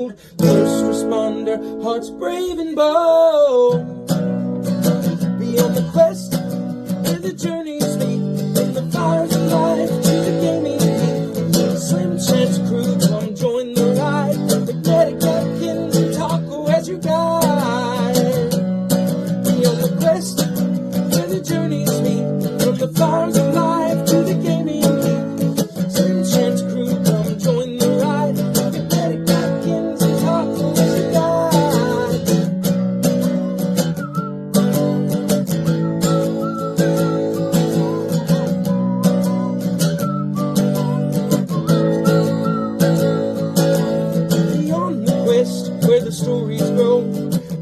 First responder, hearts brave and bold. Be on the quest where the journeys meet, from the fires of life to the gaming heat. Slim Chance crew, come join the ride. McMedic, Napkins, and Taco as your guide. Be on the quest where the journeys meet, from the fires of life to the gaming heat. Slim Chance crew, come join the ride. McMedic, Napkins, and Taco as your guide. Beyond the quest where the stories grow,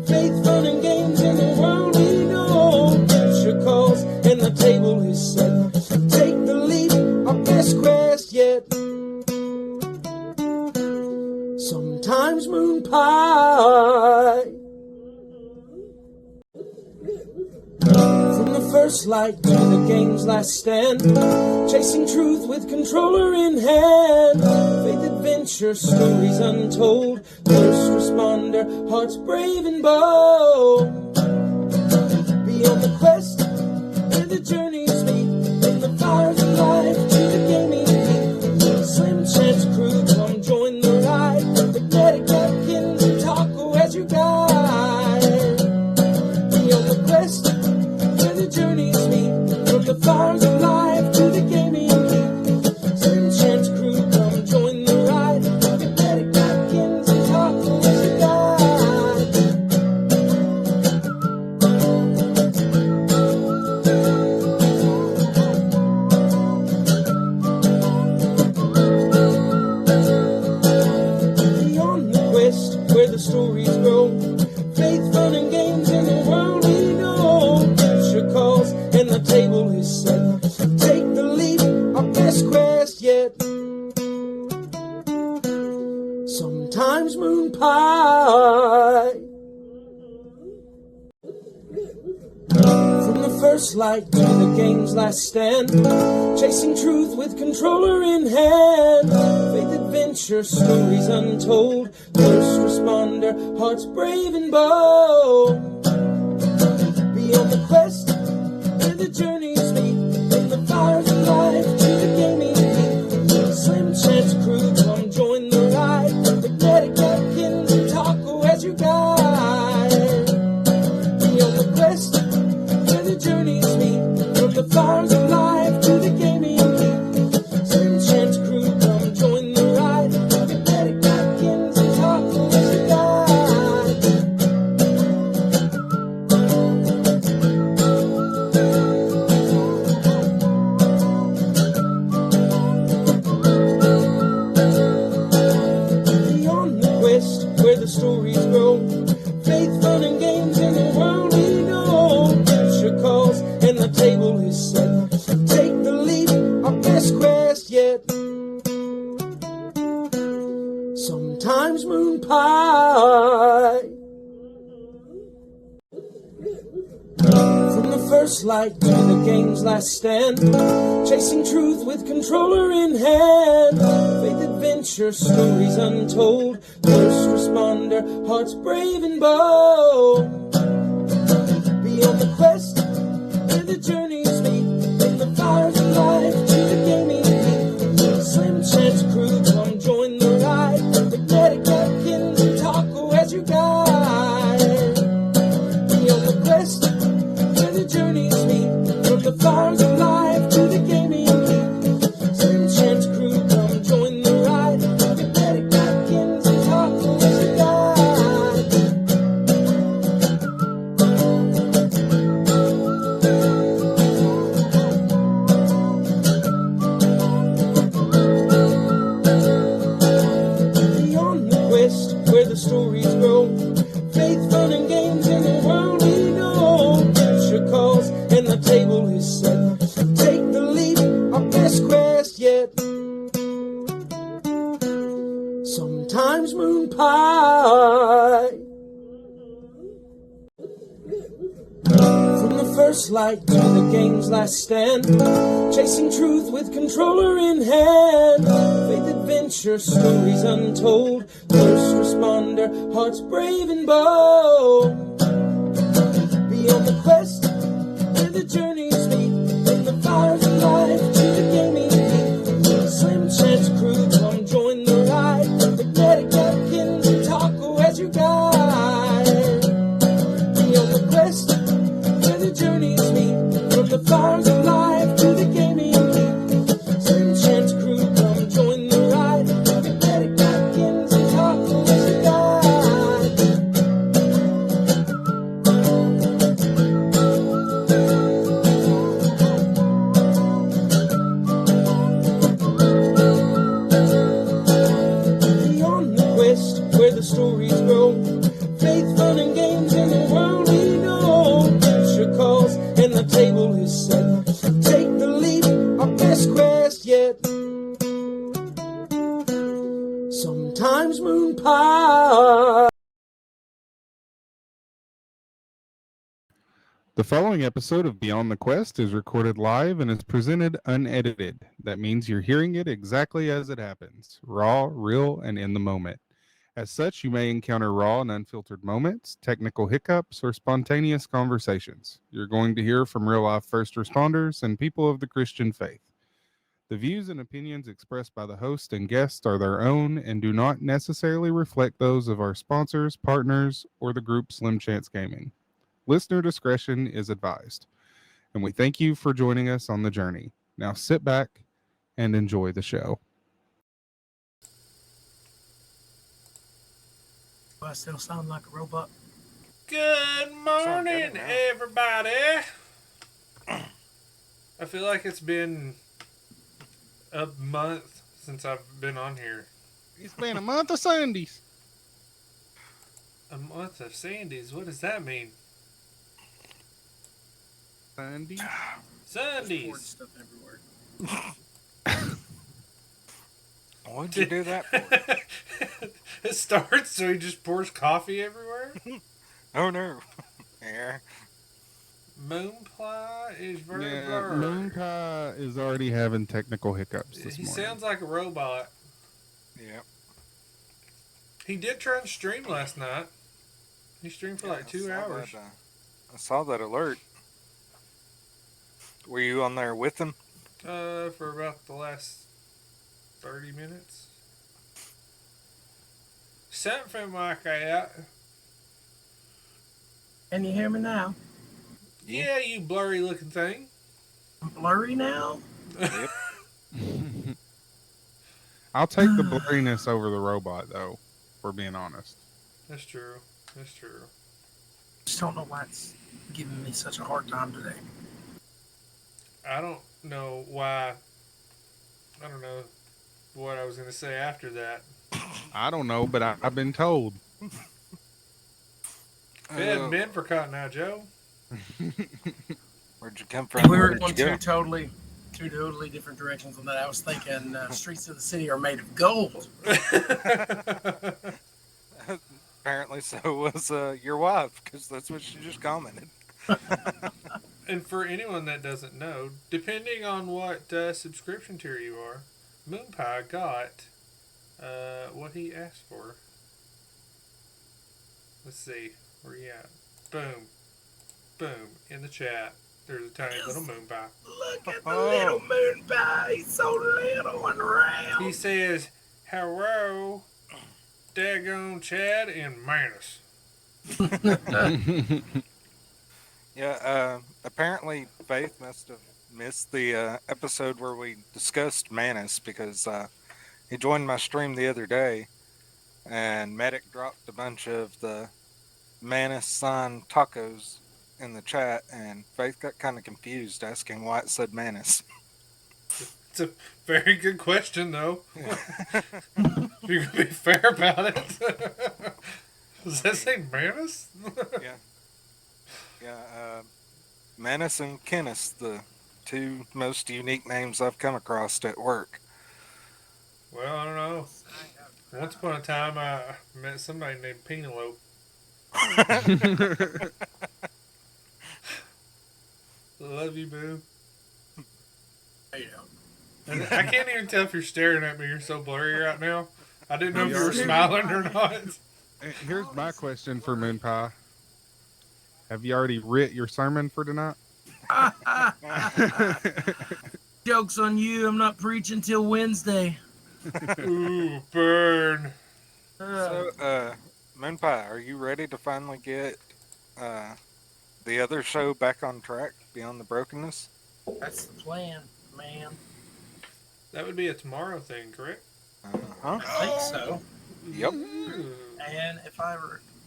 faith, fun, and games in the world we know. Future calls and the table is set. Take the leap, our best quest yet. Sometimes MoonPie. From the first light to the game's last stand, chasing truth with controller in hand. Faith, adventure, stories untold. First responder, hearts brave and bold. Be on the quest where the journeys meet, from the fires of life to the gaming heat. Slim Chance crew, come join the ride. McMedic, Napkins, and Taco as your guide. Be on the quest where the journeys meet, from the fires of life to the gaming heat. Slim Chance crew, come join the ride. McMedic, Napkins, and Taco as your guide. Beyond the quest where the stories grow, faith, fun, and games in the world we know. Future calls and the table is set. Take the leap, our best quest yet. Sometimes MoonPie. From the first light to the game's last stand, chasing truth with controller in hand. Faith, adventure, stories untold. First responder, hearts brave and bold. Be on the quest where the journeys meet, from the fires of life to the gaming heat. Slim Chance crew, come join the ride. McMedic, Napkins, and Taco as your guide. Be on the quest where the journeys meet, from the fires of life to the gaming heat. Slim Chance crew, come join the ride. McMedic, Napkins, and Taco as your guide. Beyond the quest where the stories grow, faith, fun, and games in the world we know. Future calls and the table is set. Take the leap, our best quest yet. Sometimes MoonPie. From the first light to the game's last stand, chasing truth with controller in hand. Faith, adventure, stories untold. First responder, hearts brave and bold. Be on the quest where the journeys meet, from the fires of life to the gaming heat. Slim Chance crew, come join the ride. McMedic, Napkins, and Taco as your guide. Be on the quest where the journeys meet, from the fires of life to the gaming heat. Slim Chance crew, come join the ride. McMedic, Napkins, and Taco as your guide. Beyond the quest where the stories grow, faith, fun, and games in the world we know. Future calls and the table is set. Take the leap, our best quest yet. Sometimes MoonPie. From the first first light to the game's last stand, chasing truth with controller in hand. Faith adventure, stories untold, first responder, hearts brave and bold. Beyond the quest, where the journeys meet, from the fires of life to the gaming heat. Slim Chance crew, come join the ride. McMedic, Napkins, and Taco as your guide. Beyond the quest, where the journeys meet, from the fires of life to the gaming heat. Slim Chance crew, come join the ride. McMedic, Napkins, and Taco as your guide. Where the stories grow, faith, fun, and games in the world we know. Adventure calls and the table is set. Take the leap, our best quest yet. Sometimes MoonPie. The following episode of Beyond the Quest is recorded live and is presented unedited. That means you're hearing it exactly as it happens, raw, real, and in the moment. As such, you may encounter raw and unfiltered moments, technical hiccups, or spontaneous conversations. You're going to hear from real-life first responders and people of the Christian faith. The views and opinions expressed by the host and guests are their own and do not necessarily reflect those of our sponsors, partners, or the group Slim Chance Gaming. Listener discretion is advised. And we thank you for joining us on the journey. Now sit back and enjoy the show. Do I still sound like a robot? Good morning, everybody. I feel like it's been a month since I've been on here. It's been a month of Sundays. A month of Sandy's? What does that mean? Sundays? Sundays. Stuff everywhere. What'd you do that for? It starts so he just pours coffee everywhere? Oh no. Yeah. MoonPie is very Yeah, blurry. MoonPie is already having technical hiccups this He morning. sounds like a robot. Yep. He did try and stream last night. He streamed for like 2 hours. I saw that alert. Were you on there with him? For about the last 30 minutes. Something like that. Can you hear me now? Yeah, you blurry looking thing. I'm blurry now? Yep. I'll take the blurriness over the robot, though, for being honest. That's true. That's true. Just don't know why it's giving me such a hard time today. I don't know why. I don't know what I was going to say after that. I don't know, but I've been told. Been for cotton now, Joe. Where'd you come from? We were Where'd going you go? two totally different directions on that. I was thinking streets of the city are made of gold. Apparently so was your wife, because that's what she just commented. And for anyone that doesn't know, depending on what subscription tier you are, MoonPie got what he asked for. Let's see. Where you at? Boom. Boom. In the chat. There's a tiny little MoonPie. Look at the little moon pie. He's so little and round. He says, hello, daggone Chad and Manus. Yeah, apparently Faith must have missed the episode where we discussed Manus, because he joined my stream the other day, and Medic dropped a bunch of the Manus signed tacos in the chat, and Faith got kind of confused, asking why it said Manus. It's a very good question, though. If you're going to be fair about it. Does that say Manus? Yeah, Manus and Kenneth, the two most unique names I've come across at work. Well, I don't know. Once upon a time, I met somebody named Penelope. Love you, boo. You know. And I can't even tell if you're staring at me. You're so blurry right now. I didn't know if you were Yeah. smiling or not. Here's my question for MoonPie. Have you already writ your sermon for tonight? Joke's on you. I'm not preaching till Wednesday. Ooh, burn. So, MoonPie, are you ready to finally get uh, the other show back on track beyond the brokenness? That's the plan, man. That would be a tomorrow thing, correct? Uh-huh. I think so. Yep. Ooh. And if I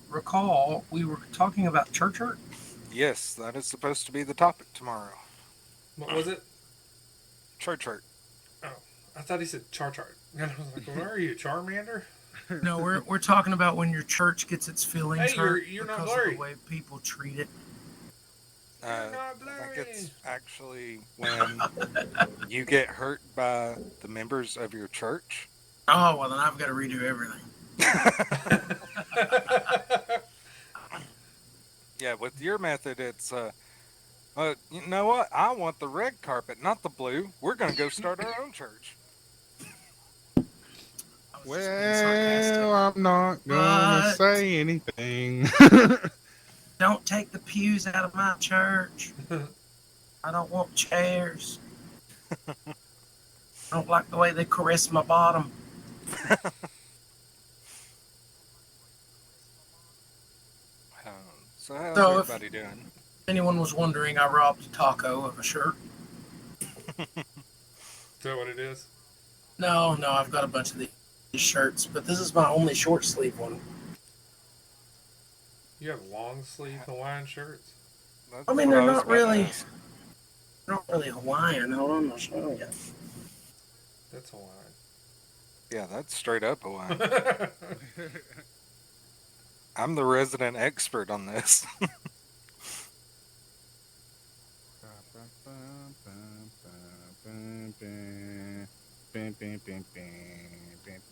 recall, we were talking about church hurt. Yes, that is supposed to be the topic tomorrow. What was it? Church hurt. Oh, I thought he said chart. And I was like, where are you, Charmander? No, we're talking about when your church gets its feelings Hey, hurt you're not because of blurry. the way people treat it. You're not I blurry. think it's actually when you get hurt by the members of your church. Oh, well, then I've got to redo everything. Yeah, with your method, it's you know what? I want the red carpet, not the blue. We're gonna go start our own church. I was just being sarcastic. Well, I'm not gonna But- say anything. Don't take the pews out of my church. I don't want chairs. I don't like the way they caress my bottom. So how's So if- everybody doing? If anyone was wondering, I robbed a taco of a shirt. Is that what it is? No, I've got a bunch of these shirts, but this is my only short sleeve one. You have long sleeve Hawaiian shirts? That's I mean, what they're was not about to really- ask. They're not really Hawaiian. Hold on, I'll show you. That's Hawaiian. Yeah, that's straight up Hawaiian. I'm the resident expert on this.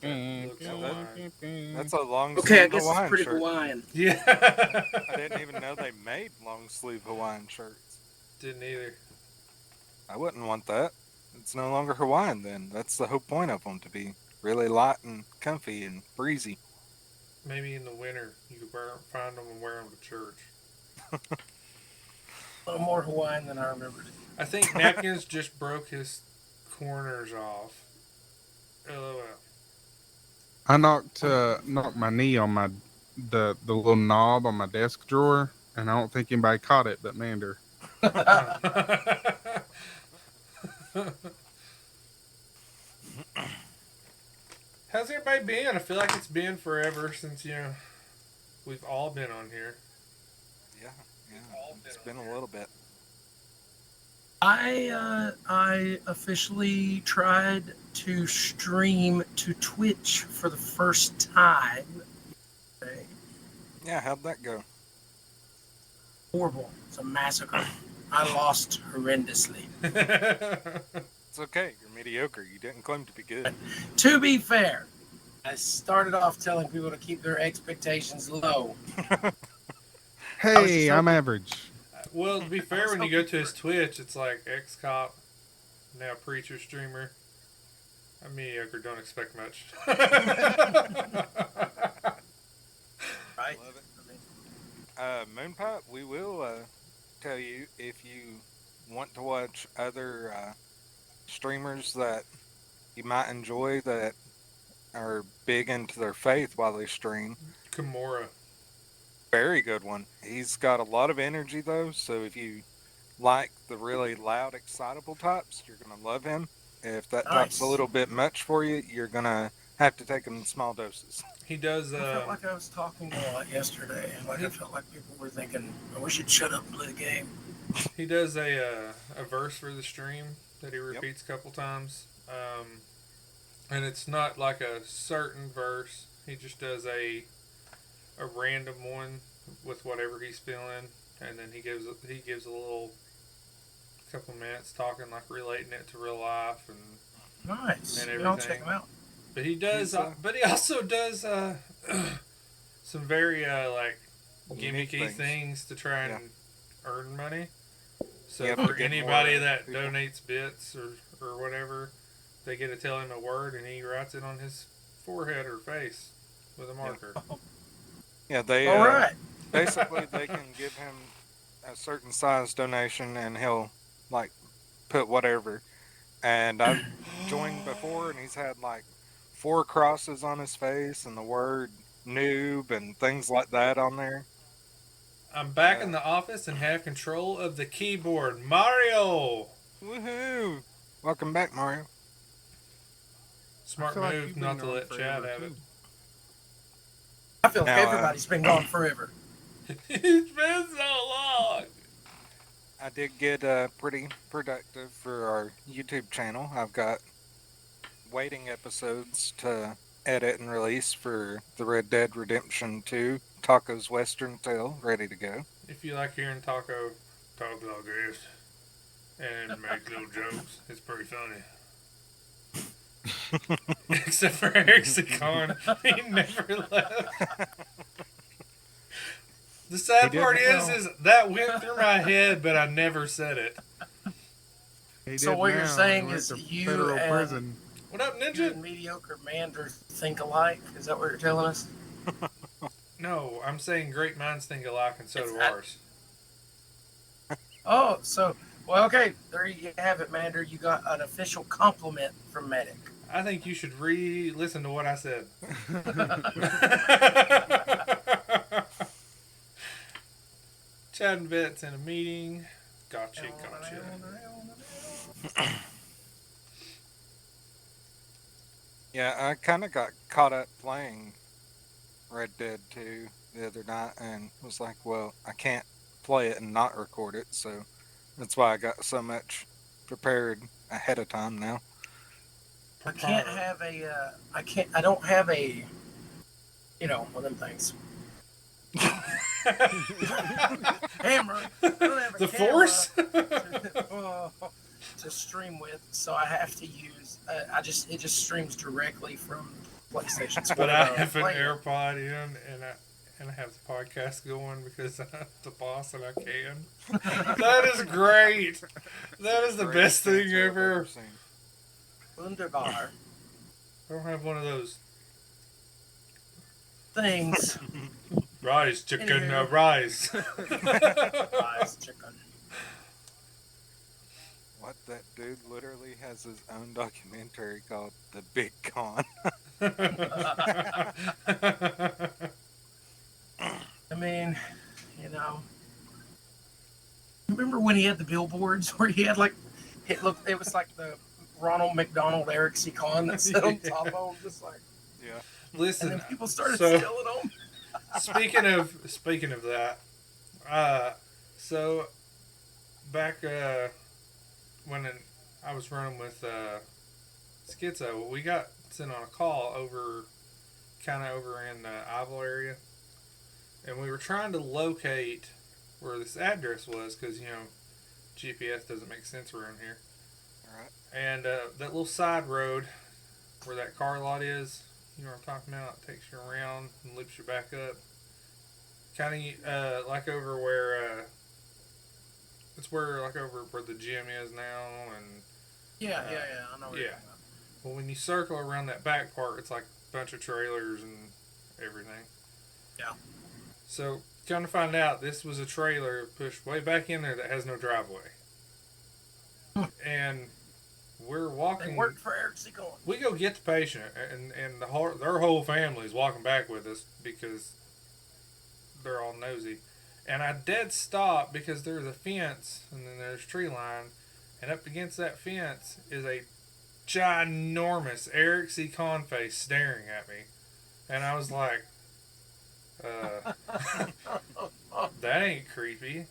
Looks Hawaiian. That's a long Okay, I sleeve guess Hawaiian it's pretty shirt. Hawaiian. Yeah. I didn't even know they made long sleeve Hawaiian shirts. Didn't either. I wouldn't want that. It's no longer Hawaiian then. That's the whole point of them, to be really light and comfy and breezy. Maybe in the winter you could find them and wear them to church. A little more Hawaiian than I remembered. I think Napkins just broke his corners off. LOL. I knocked my knee on the little knob on my desk drawer, and I don't think anybody caught it but Mander. How's everybody been? I feel like it's been forever since we've all been on here. Yeah, it's been a little bit. I officially tried to stream to Twitch for the first time. Yeah, how'd that go? Horrible. It's a massacre. I lost horrendously. It's okay. You're mediocre. You didn't claim to be good. To be fair, I started off telling people to keep their expectations low. Hey, I'm average. Well, to be fair, when you go to his Twitch, it's like ex-cop, now preacher, streamer. I'm mediocre, don't expect much. Right? Love it. MoonPie, we will tell you if you want to watch other streamers that you might enjoy that are big into their faith while they stream. Kimura. Very good one. He's got a lot of energy though, so if you like the really loud, excitable types, you're gonna love him. If that type's a Nice. little bit much for you, you're gonna have to take him in small doses. He does. I felt like I was talking a lot yesterday. Like I felt like people were thinking, "Oh, we should shut up and play the game." He does a verse for the stream that he repeats a couple times, and it's not like a certain verse. He just does a random one with whatever he's feeling, and then he gives a little couple minutes talking, like relating it to real life and Nice. And I'll everything. check them out. But he does, He's, but he also does some very like Unique gimmicky things to try and earn money. So Yeah, for to get anybody more that people. donates bits or whatever, they get to tell him a word and he writes it on his forehead or face with a marker. Yeah, they All right. basically they can give him a certain size donation and he'll like put whatever. And I've joined before and he's had like 4 crosses on his face and the word noob and things like that on there. I'm back in the office and have control of the keyboard. Mario! Woohoo! Welcome back, Mario. Smart feel like move you've not been to gone let Chad forever, have too. I feel like Now, everybody's been gone forever. it. It's been so long. I did get pretty productive for our YouTube channel. I've got waiting episodes to edit and release for the Red Dead Redemption 2 Taco's Western Tale ready to go. If you like hearing Taco talk like this and make little jokes, it's pretty funny. Except for Eric Secon, he never left. The sad He part didn't is that went through my head, but I never said it. He So did what you're now. saying He went is to you federal and- prison. What up, You Ninja? and mediocre Mander think alike? Is that what you're telling us? No, I'm saying great minds think alike, and so It's do not- ours. Oh, so well, okay. There you have it, Mander. You got an official compliment from Medic. I think you should re-listen to what I said. Chad and Bet's in a meeting. Gotcha. Yeah, I kind of got caught up playing Red Dead 2 the other night and was like, well, I can't play it and not record it, so that's why I got so much prepared ahead of time now. I can't have a. I don't have a. You know, one of them things. Hammer. I don't have a The camera Force? to stream with, so I have to use. It just streams directly from PlayStation. So But I whenever have an play it- AirPod in, and I have the podcast going because I'm the boss and I can. That is great. That is the best thing Answer I've ever. seen. Wunderbar I don't have one of those things. rise, chicken, Anywho. rise. Rise, chicken. What, that dude literally has his own documentary called The Big Con. I mean, you know. Remember when he had the billboards where he had like, it was like the Ronald McDonald Eric C. Con that sat on top of him, just like. Yeah. And Listen, then people started so- stealing them. speaking of that, so back when I was running with Schizo, we got sent on a call over in the Ivell area, and we were trying to locate where this address was because GPS doesn't make sense around here. All right. And that little side road where that car lot is, you know what I'm talking about? It takes you around and loops you back up. Kind of like over where it's where like over where the gym is now, and Yeah, I know what you're yeah. talking about. well, when you circle around that back part, it's like a bunch of trailers and everything. Yeah. So come to find out, this was a trailer pushed way back in there that has no driveway, and we're walking. They worked for Eric C. Con. We go get the patient, and their whole family is walking back with us because they're all nosy. And I dead stop because there's a fence, and then there's tree line, and up against that fence is a ginormous Eric C. Con face staring at me. And I was like, that ain't creepy.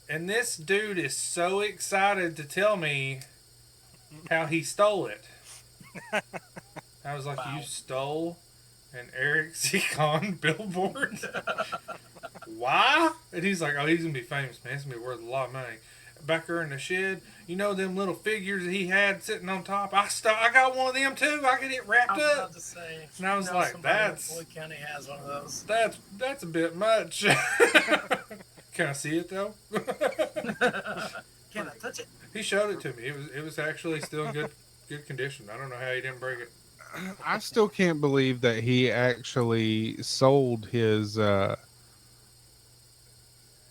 And this dude is so excited to tell me how he stole it. I was like, Wow. you stole an Eric C. Con billboard? Why? And he's like, oh, he's going to be famous, man. It's going to be worth a lot of money. Back there in the shed, you know them little figures that he had sitting on top? I got one of them too. I get it wrapped I was up. about to say. And I was you know, like, somebody in that's- Floyd County has one of those. That's a bit much. Can I see it though? Can I touch it? He showed it to me. It was actually still in good condition. I don't know how he didn't break it. I still can't believe that he actually sold his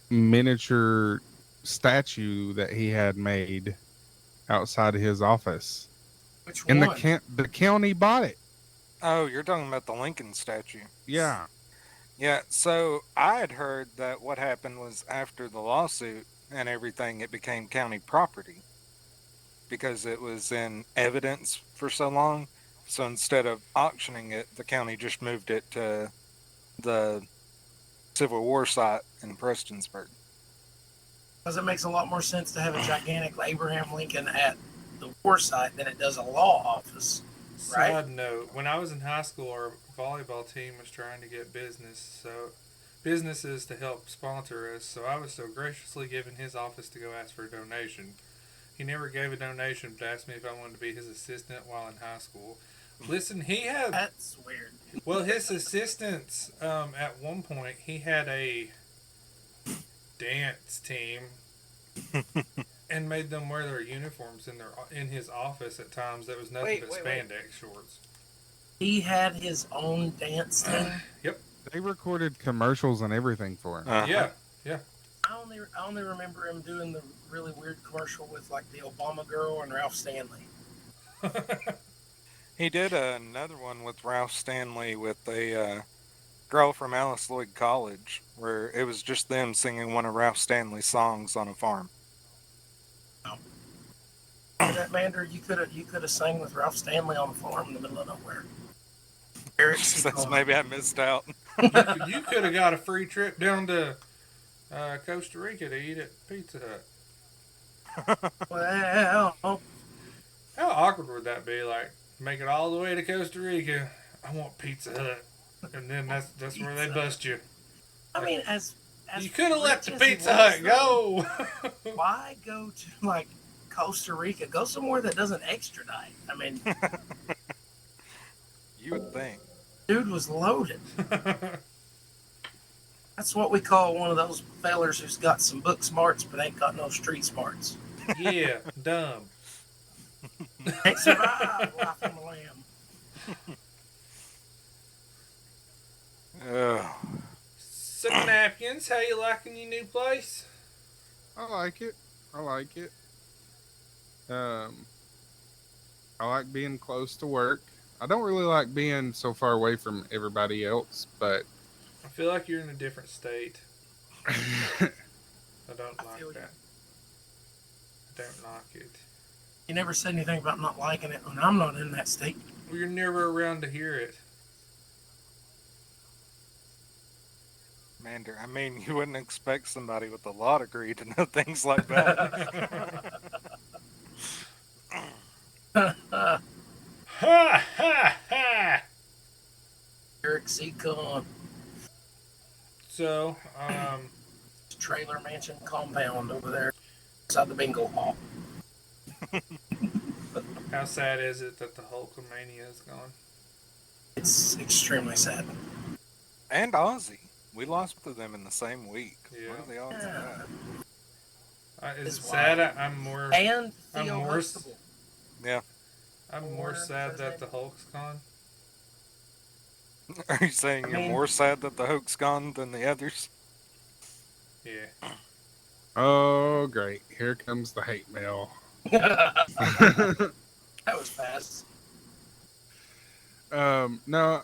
miniature statue that he had made outside of his office. Which And one? the county bought it. Oh, you're talking about the Lincoln statue. Yeah. Yeah, so I had heard that what happened was after the lawsuit and everything, it became county property because it was in evidence for so long. So instead of auctioning it, the county just moved it to the Civil War site in Prestonsburg. Because it makes a lot more sense to have a gigantic Abraham Lincoln at the war site than it does a law office. Right. Side note: when I was in high school, our volleyball team was trying to get businesses to help sponsor us. So I was so graciously given his office to go ask for a donation. He never gave a donation, but asked me if I wanted to be his assistant while in high school. Listen, he had That's weird. well, his assistants. At one point, he had a dance team and made them wear their uniforms in his office at times. That was nothing but spandex shorts. He had his own dance team. Yep. They recorded commercials and everything for him. Yeah. I only remember him doing the really weird commercial with like the Obama girl and Ralph Stanley. He did another one with Ralph Stanley with a girl from Alice Lloyd College, where it was just them singing one of Ralph Stanley's songs on a farm. That Mander, you could have sang with Ralph Stanley on a farm in the middle of nowhere. Eric That's maybe I missed out. You could have got a free trip down to Costa Rica to eat at Pizza Hut. Well, How awkward would that be? Like, make it all the way to Costa Rica. I want Pizza Hut, and then that's where they bust you. I mean, as You could have let the rich as he Pizza was, Hut go. though, why go to like Costa Rica? Go somewhere that doesn't extradite. I mean, You would think. dude was loaded. That's what we call one of those fellers who's got some book smarts but ain't got no street smarts. Yeah, dumb. Can't survive life on the lamb. So, Napkins, how you liking your new place? I like it. I like being close to work. I don't really like being so far away from everybody else, but I feel like you're in a different state. I don't like that. I don't like it. You never said anything about not liking it when I'm not in that state. Well, you're never around to hear it. Mander, I mean, you wouldn't expect somebody with a law degree to know things like that. Ha ha ha! Eric C. Kahn. So, Trailer mansion compound over there inside the bingo hall. how sad is it that the Hulkamania is gone? It's extremely sad. And Ozzy. We lost both of them in the same week. Yeah. What are the odds of that? Is It's it sad? wild. I'm more. And I'm Theo more Huxtable. Yeah. I'm more sad that the Hulk's gone. Are you saying you're more sad that the Hulk's gone than the others? Yeah. oh great, here comes the hate mail. That was fast. No,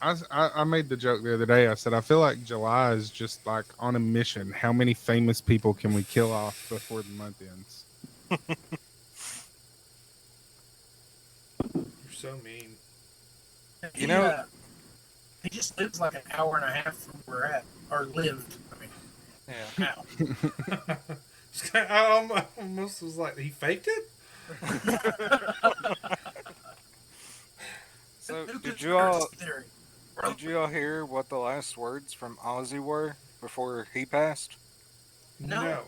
I made the joke the other day. I said I feel like July is just like on a mission. How many famous people can we kill off before the month ends? You're so mean. You know- he just lives like an hour and a half from where we're at, or lived. I mean, Yeah. now. I almost was like, he faked it? So Who did could you all conspiracy theory? did you all hear what the last words from Ozzy were before he passed? No.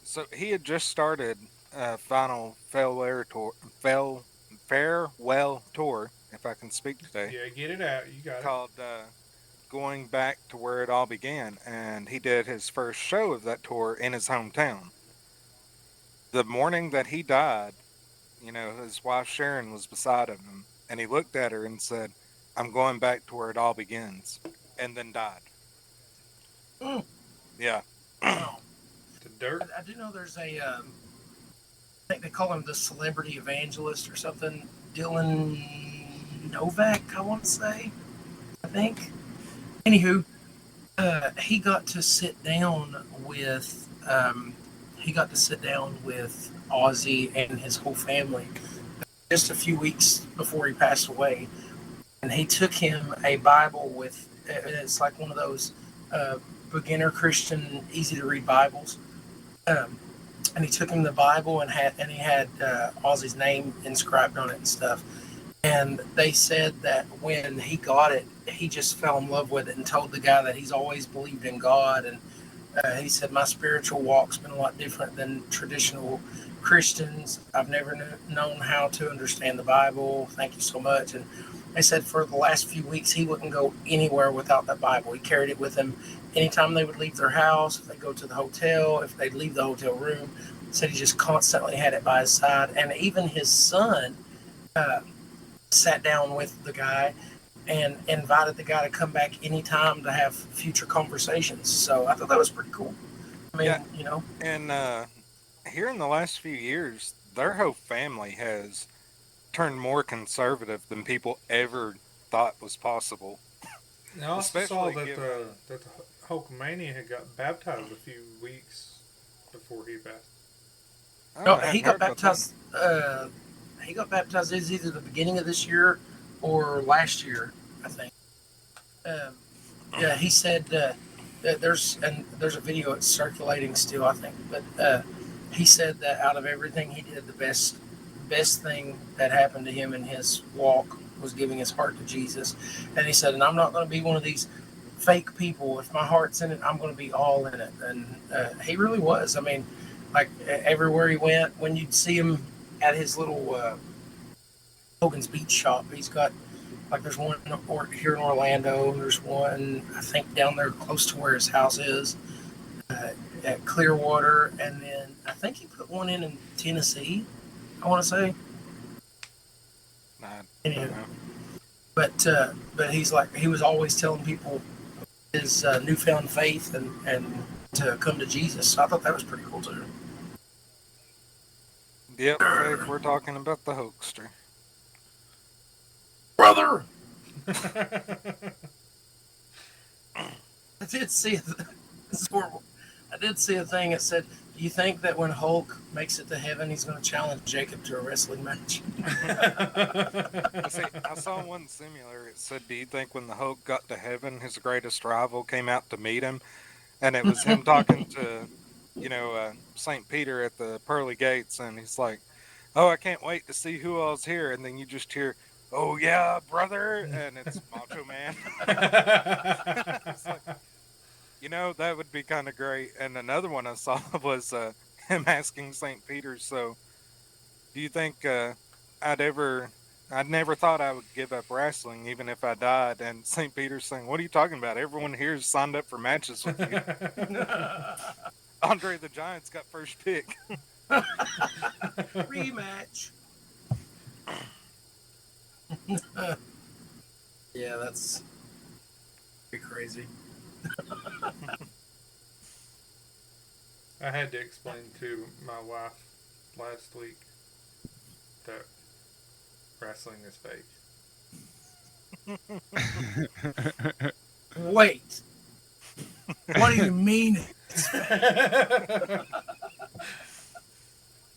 So he had just started a final farewell tour, if I can speak today, Yeah, get it out. You got it. called Going Back to Where It All Began, and he did his first show of that tour in his hometown. the morning that he died, his wife Sharon was beside him, and he looked at her and said, "I'm going back to where it all begins," and then died. Mm. Yeah. Wow. The dirt. I do know there's I think they call him the celebrity evangelist or something. Dylan Novak, I want to say. I think. Anywho, he got to sit down with Ozzy and his whole family just a few weeks before he passed away, and he took him a Bible with it's like one of those beginner Christian, easy to read Bibles. Um, and he took him the Bible and he had Ozzy's name inscribed on it and stuff. And they said that when he got it, he just fell in love with it and told the guy that he's always believed in God. And he said, "My spiritual walk's been a lot different than traditional Christians. I've never known how to understand the Bible. Thank you so much." And they said for the last few weeks, he wouldn't go anywhere without that Bible. He carried it with him anytime they would leave their house, if they go to the hotel, if they'd leave the hotel room. Said he just constantly had it by his side. And even his son uh, sat down with the guy and invited the guy to come back anytime to have future conversations. So I thought that was pretty cool. I mean, Yeah. And here in the last few years, their whole family has turned more conservative than people ever thought was possible. I also saw Especially that given- the Hulkamania had got baptized a few weeks before he passed. no, I he hadn't got heard about that. baptized. He got baptized either the beginning of this year or last year, I think. Yeah, he said that there's a video it's circulating still, I think. But he said that out of everything he did, the best thing that happened to him in his walk was giving his heart to Jesus. And he said, and I'm not going to be one of these fake people. If my heart's in it, I'm going to be all in it. And he really was. I mean, like everywhere he went, when you'd see him at his little Hogan's Beach shop, he's got like there's one here in Orlando. There's one I think down there close to where his house is at Clearwater, and then I think he put one in Tennessee. I want to say. I Anyway, don't know. but he's like he was always telling people his newfound faith and to come to Jesus. So I thought that was pretty cool too. Yep, Faith, we're talking about the hoaxster. Brother, I did see this is horrible. I did see a thing that said, "Do you think that when Hulk makes it to heaven, he's going to challenge Jacob to a wrestling match?" See, I saw one similar. It said, "Do you think when the Hulk got to heaven, his greatest rival came out to meet him?" And it was him talking to, St. Peter at the pearly gates, and he's like, "Oh, I can't wait to see who all's here." And then you just hear, "Oh yeah, brother," and it's Macho Man. It's like, that would be kind of great. And another one I saw was him asking St. Peter, "So, do you think I'd never thought I would give up wrestling even if I died?" And St. Peter's saying, "What are you talking about? Everyone here's signed up for matches with you." Andre the Giant's got first pick. Rematch. Yeah, that's pretty crazy. I had to explain to my wife last week that wrestling is fake. Wait, what do you mean?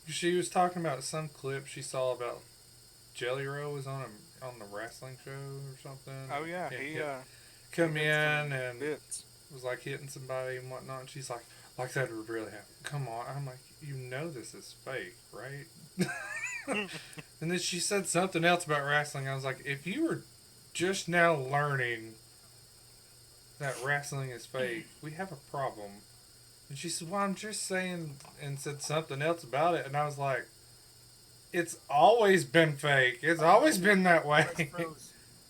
She was talking about some clip she saw about Jelly Roll was on the wrestling show or something. Oh yeah, he come he in did some and bits. was like hitting somebody and whatnot. And she's like that would really happen. Come on. I'm like, this is fake, right? And then she said something else about wrestling. I was like, if you were just now learning that wrestling is fake, we have a problem. And she said, well, I'm just saying, and said something else about it. And I was like, it's always been fake. It's always been that way.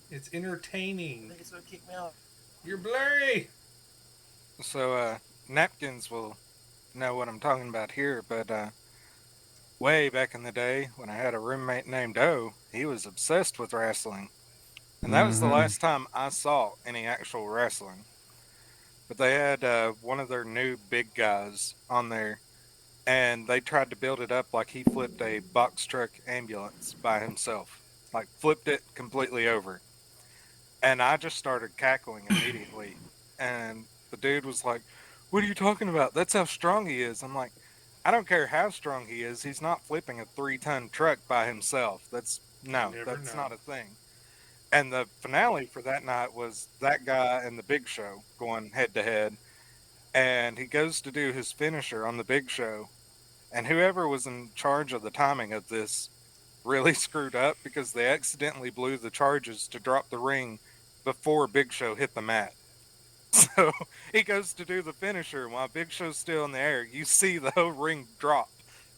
It's I entertaining. think it's gonna kick me out. You're blurry. So Napkins will know what I'm talking about here, but way back in the day when I had a roommate named O, he was obsessed with wrestling. And that was the last time I saw any actual wrestling. But they had one of their new big guys on there, and they tried to build it up like he flipped a box truck ambulance by himself. Like, flipped it completely over. And I just started cackling immediately. And the dude was like, "What are you talking about? That's how strong he is." I'm like, "I don't care how strong he is. He's not flipping a 3-ton truck by himself. That's not a thing." And the finale for that night was that guy and the Big Show going head to head. And he goes to do his finisher on the Big Show. And whoever was in charge of the timing of this really screwed up because they accidentally blew the charges to drop the ring before Big Show hit the mat. So he goes to do the finisher while Big Show's still in the air. You see the whole ring drop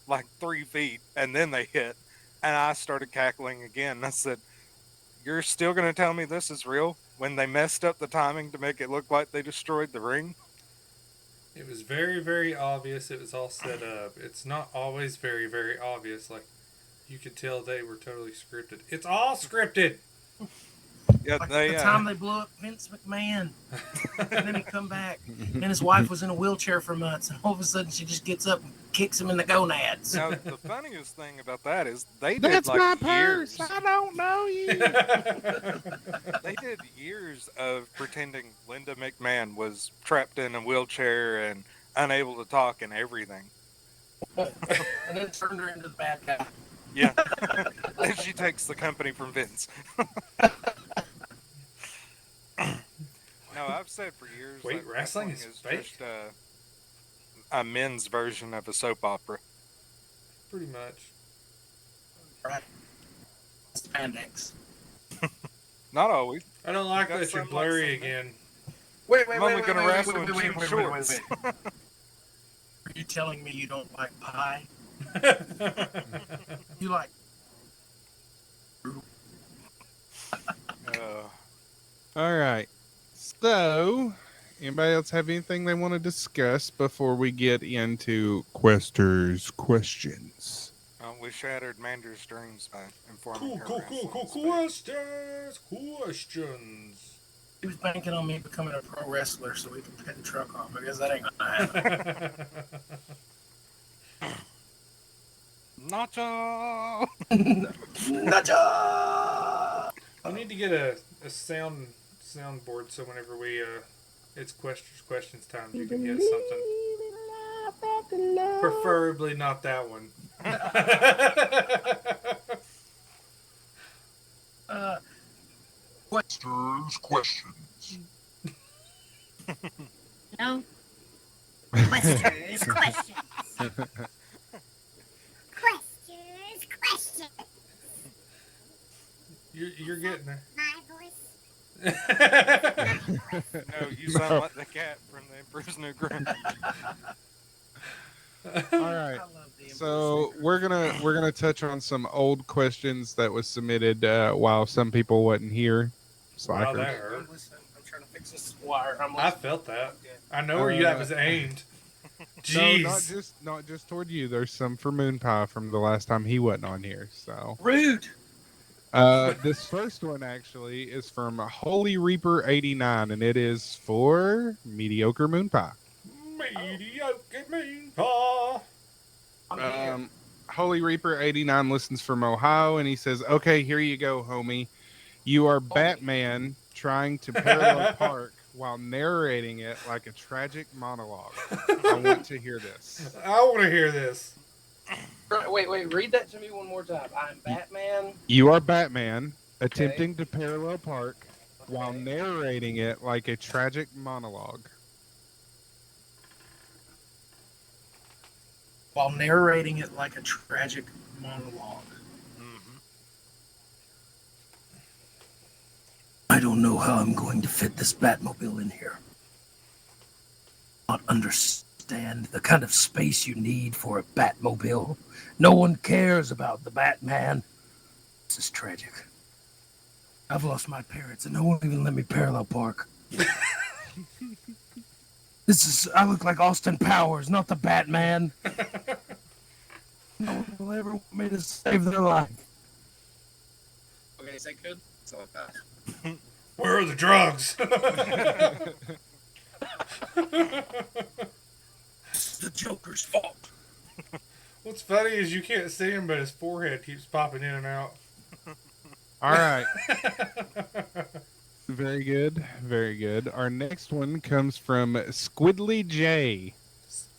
like 3 feet, and then they hit. And I started cackling again. I said, "You're still going to tell me this is real when they messed up the timing to make it look like they destroyed the ring?" It was very, very obvious. It was all set up. It's not always very, very obvious. Like, you could tell they were totally scripted. It's all scripted. Yeah, Like they the time they blew up Vince McMahon, and then he come back, and his wife was in a wheelchair for months, and all of a sudden she just gets up and kicks him in the gonads. Now, the funniest thing about that is they did That's like my years. purse. I don't know you. They did years of pretending Linda McMahon was trapped in a wheelchair and unable to talk and everything. And then turned her into the bad guy. Yeah. And she takes the company from Vince. No, I've said for years Wait, that wrestling is fake? just a men's version of a soap opera. Pretty much. Right. Spandex. Not always. I don't like got that you're some blurry like some again. Wait, I'm only gonna wrestle in cheap shorts. Are you telling me you don't like pie? You like All right. So, anybody else have anything they want to discuss before we get into Quester's questions? We shattered Mandra's dreams by informing her. Questions. he was banking on me becoming a pro wrestler so we could pay the truck off. I guess that ain't gonna happen. Nacho! Nacho! I need to get a soundboard so whenever we it's questions time you can get something. Preferably not that one. Questions, questions. No. Questions, questions. Questions, questions. You're getting there. My voice. No, you sound like the cat from the Emperor's New Groove. All right. So we're gonna touch on some old questions that was submitted while some people wasn't here. Wow, that Slackers. hurt. I'm listening. I'm trying to fix this wire. I felt that. I know where that was aimed. No, Jeez. not just toward you. There's some for MoonPie from the last time he wasn't on here. So Rude. this first one actually is from Holy Reaper 89, and it is for mediocre MoonPie. Mediocre MoonPie. Holy Reaper 89 listens from Ohio, and he says, "Okay, here you go, homie. You are Batman trying to parallel park while narrating it like a tragic monologue. I want to hear this." I want to hear this. Wait. Read that to me one more time. I'm Batman. You are Batman attempting to parallel park while narrating it like a tragic monologue. While narrating it like a tragic monologue. I don't know how I'm going to fit this Batmobile in here. Not understand the kind of space you need for a Batmobile. No one cares about the Batman. This is tragic. I've lost my parents and no one even let me parallel park. I look like Austin Powers, not the Batman. No one people ever want me to save their life. Okay, is that good? That's all it does. Where are the drugs? It's the Joker's fault. What's funny is you can't see him, but his forehead keeps popping in and out. All right. Very good. Very good. Our next one comes from Squidly J.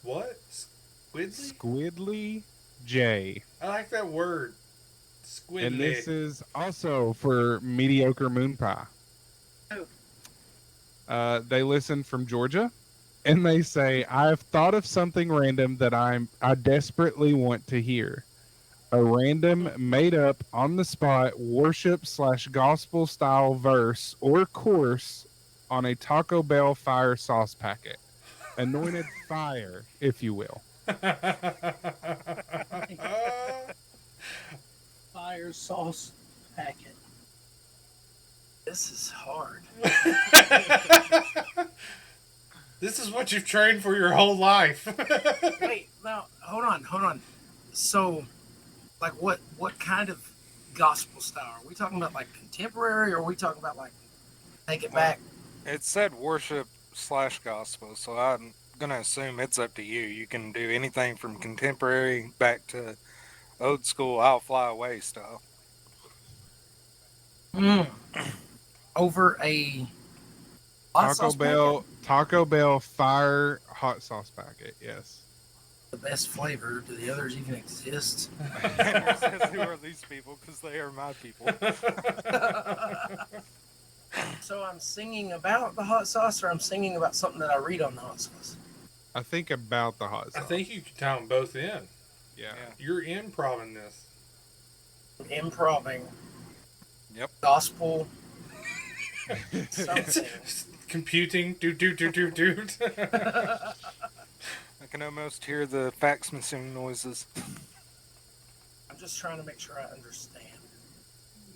What? Squidly? Squidly J. I like that word. Squidly. And this is also for mediocre MoonPie. Oh. They listen from Georgia, and they say, "I've thought of something random that I desperately want to hear. A random, made up, on the spot worship/gospel style verse or course on a Taco Bell fire sauce packet, anointed fire, if you will." Fire sauce packet. This is hard. This is what you've trained for your whole life. Wait, now hold on. So, like, what kind of gospel style? Are we talking about like contemporary, or are we talking about like take it back? It said worship/gospel, so I'm gonna assume it's up to you. You can do anything from contemporary back to old school "I'll Fly Away" style. Over a hot sauce Taco Bell fire hot sauce packet. Yes. the best flavor. Do the others even exist? It says, who are these people? Because they are my people. So I'm singing about the hot sauce, or I'm singing about something that I read on the hot sauce? I think about the hot sauce. I think you can tie them both in. Yeah. You're improving this. Improving. Yep. Gospel. Something. Computing. Doot. I can almost hear the fax machine noises. I'm just trying to make sure I understand.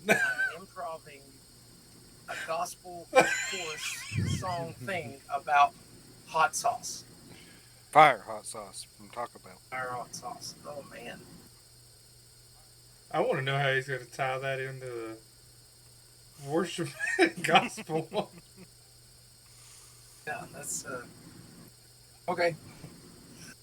I'm improving a gospel chorus song thing about hot sauce. Fire hot sauce from Taco Bell. Fire hot sauce. Oh man. I want to know how he's going to tie that into the worship gospel. Yeah, that's okay.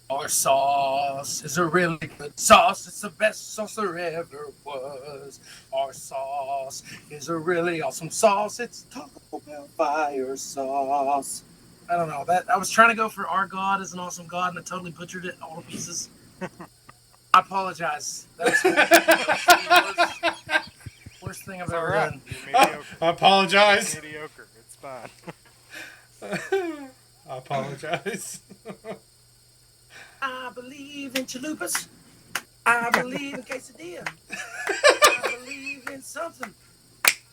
Our sauce is a really good sauce. It's the best sauce there ever was. Our sauce is a really awesome sauce. It's Taco Bell fire sauce. I don't know that. I was trying to go for our God is an awesome God, and I totally butchered it all to pieces. I apologize. That's the worst thing I've ever done. You're mediocre. I apologize. You're mediocre. It's fine. I apologize. I believe in chalupas. I believe in quesadilla. I believe in something,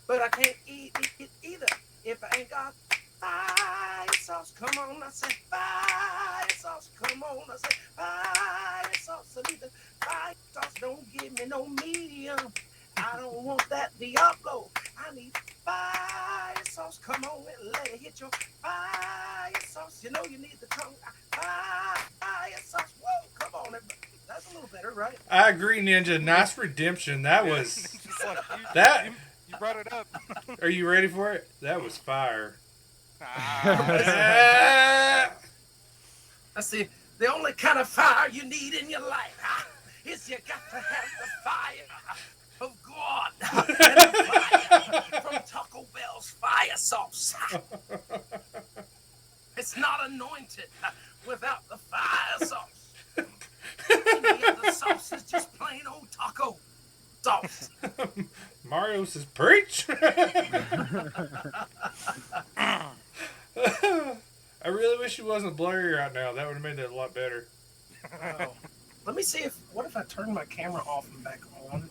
but I can't eat it either if I ain't got fire sauce. Come on, I say fire sauce. Come on, I say fire sauce. I need the fire sauce. Don't give me no medium. I don't want that Diablo. I need fire sauce. Come on and let it hit your fire sauce. You know you need the tongue. Fire sauce. Whoa, come on. Everybody. That's a little better, right? I agree, Ninja. Nice redemption. That was Just like that. You brought it up. Are you ready for it? That was fire. That's the only kind of fire you need in your life. Is you got to have the fire of God and the fire from Taco Bell's fire sauce. It's not anointed without the fire sauce. Any other sauce is just plain old taco sauce. Mario says, preach. I really wish it wasn't blurry right now. That would have made that a lot better. Oh. Let me see what if I turn my camera off and back on?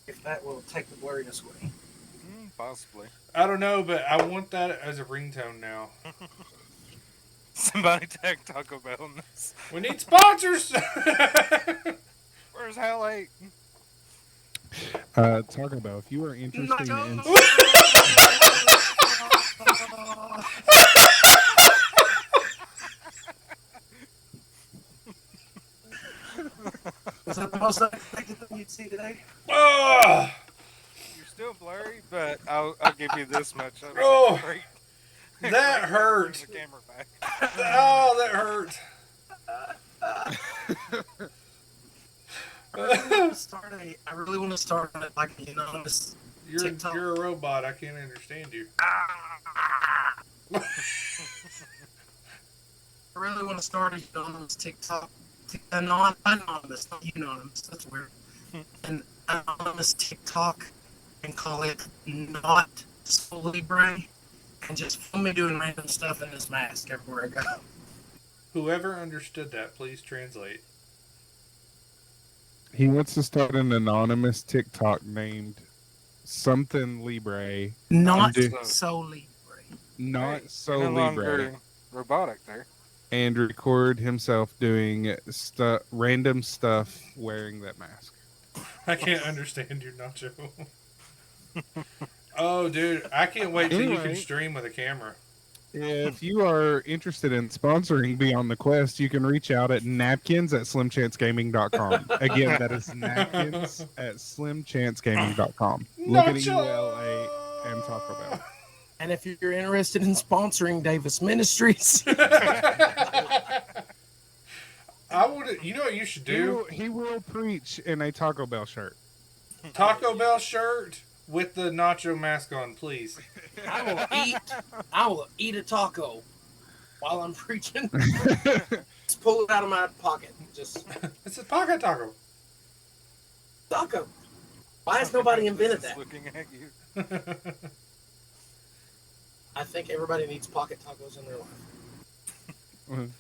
If that will take the blurriness away. Possibly. I don't know, but I want that as a ringtone now. Somebody tag Taco Bell on this. We need sponsors. Where's Hal 8? Taco Bell, if you are interested in... Was that the most unexpected thing you'd see today? Oh, You're still blurry, but I'll give you this much. That was Oh, a great, that great way to hurt. bring the camera back. Oh, that hurt. I really want to start like an anonymous TikTok. You're a robot. I can't understand you. I really want to start an anonymous TikTok. Anonymous, not anonymous. That's weird. An anonymous TikTok and call it Not So Libre and just film me doing random stuff in this mask everywhere I go. Whoever understood that, please translate. He wants to start an anonymous TikTok named something Libre. Not do- So Libre. Not Hey, so no Libre. longer robotic there. And record himself doing random stuff wearing that mask. I can't understand you, Nacho. Oh, dude, I can't wait till you can Anyway. stream with a camera. If you are interested in sponsoring Beyond the Quest, you can reach out at napkins at slimchancegaming.com. Again, that is napkins at slimchancegaming.com. Look at EULA and Taco Bell. And if you're interested in sponsoring Davis Ministries, I would. You know what you should do? He will preach in a Taco Bell shirt. Taco Bell shirt with the nacho mask on, please. I will eat a taco while I'm preaching. Just pull it out of my pocket. Just It's a pocket taco. taco. Why has nobody invented Just that? Looking at you. I think everybody needs pocket tacos in their life.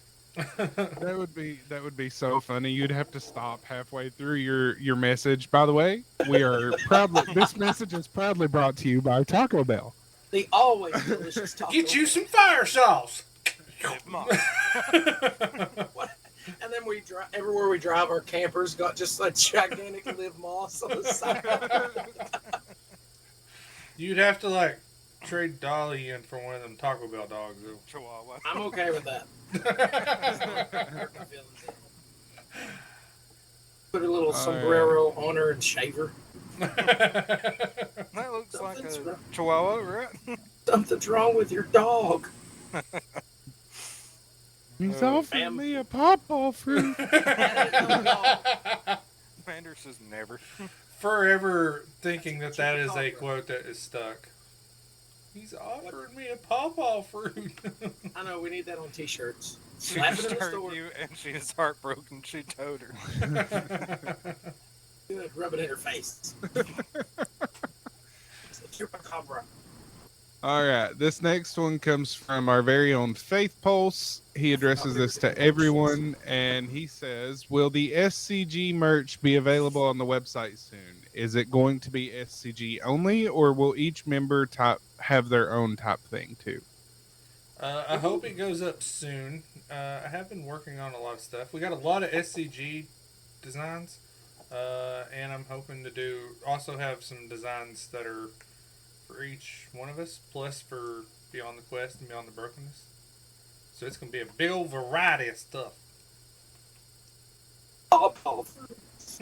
That would be so funny. You'd have to stop halfway through your message. By the way, we are proudly this message is proudly brought to you by Taco Bell. The always delicious taco. Get you some fire sauce. What? And then we drive everywhere we drive. Our campers got just a gigantic live moss on the side. You'd have to like trade Dolly in for one of them Taco Bell dogs, though. Chihuahua. I'm okay with that. Put a little sombrero on her and shave her. That looks like Something's a wrong. Chihuahua, right? Something's wrong with your dog. He's Oh, offering me a pawpaw fruit. Commander says never. Forever thinking that is a quote that is stuck. He's offering me a pawpaw fruit. I know, we need that on t-shirts. She Slap it in the started store. you, and she is heartbroken. She told her. Good, rub it in her face. Chupacabra. All right, this next one comes from our very own Faith Pulse. He addresses this to everyone, and he says, "Will the SCG merch be available on the website soon? Is it going to be SCG only, or will each member type have their own type thing too?" I hope it goes up soon. I have been working on a lot of stuff. We got a lot of SCG designs, and I'm hoping to also have some designs that are for each one of us, plus for Beyond the Quest and Beyond the Brokenness. So it's going to be a big old variety of stuff. Pawpaw fruits.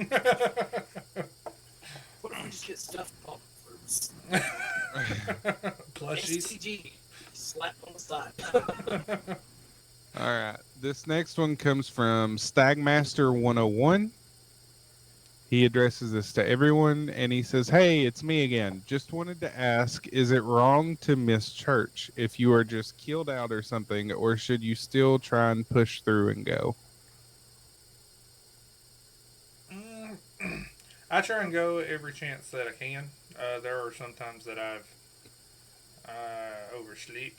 What if we just get stuffed pawpaw fruits? Plushies. STG. Slap on the side. All right, this next one comes from Stagmaster 101. He addresses this to everyone, and he says, "Hey, it's me again. Just wanted to ask, is it wrong to miss church if you are just killed out or something, or should you still try and push through and go?" I try and go every chance that I can. There are some times that I've oversleep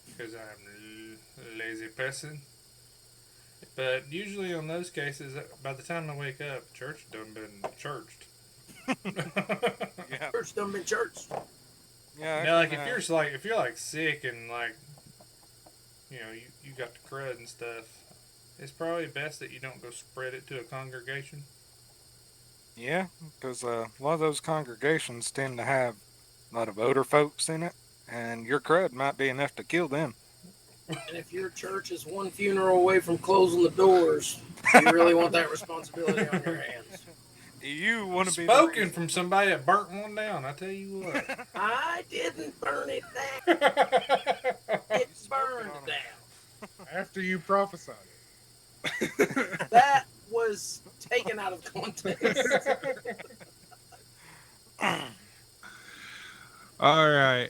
because I'm a lazy person. But usually on those cases, by the time I wake up, church done been churched. Yeah. Church done been church. Yeah. Now, like if you're like sick and like, you know, you got the crud and stuff, it's probably best that you don't go spread it to a congregation. Yeah, because a lot of those congregations tend to have a lot of older folks in it, and your crud might be enough to kill them. And if your church is one funeral away from closing the doors, you really want that responsibility on your hands. You want to be Spoken from somebody that burnt one down, I tell you what. I didn't burn it down. It burned down. After you prophesied it. That was taken out of context. All right.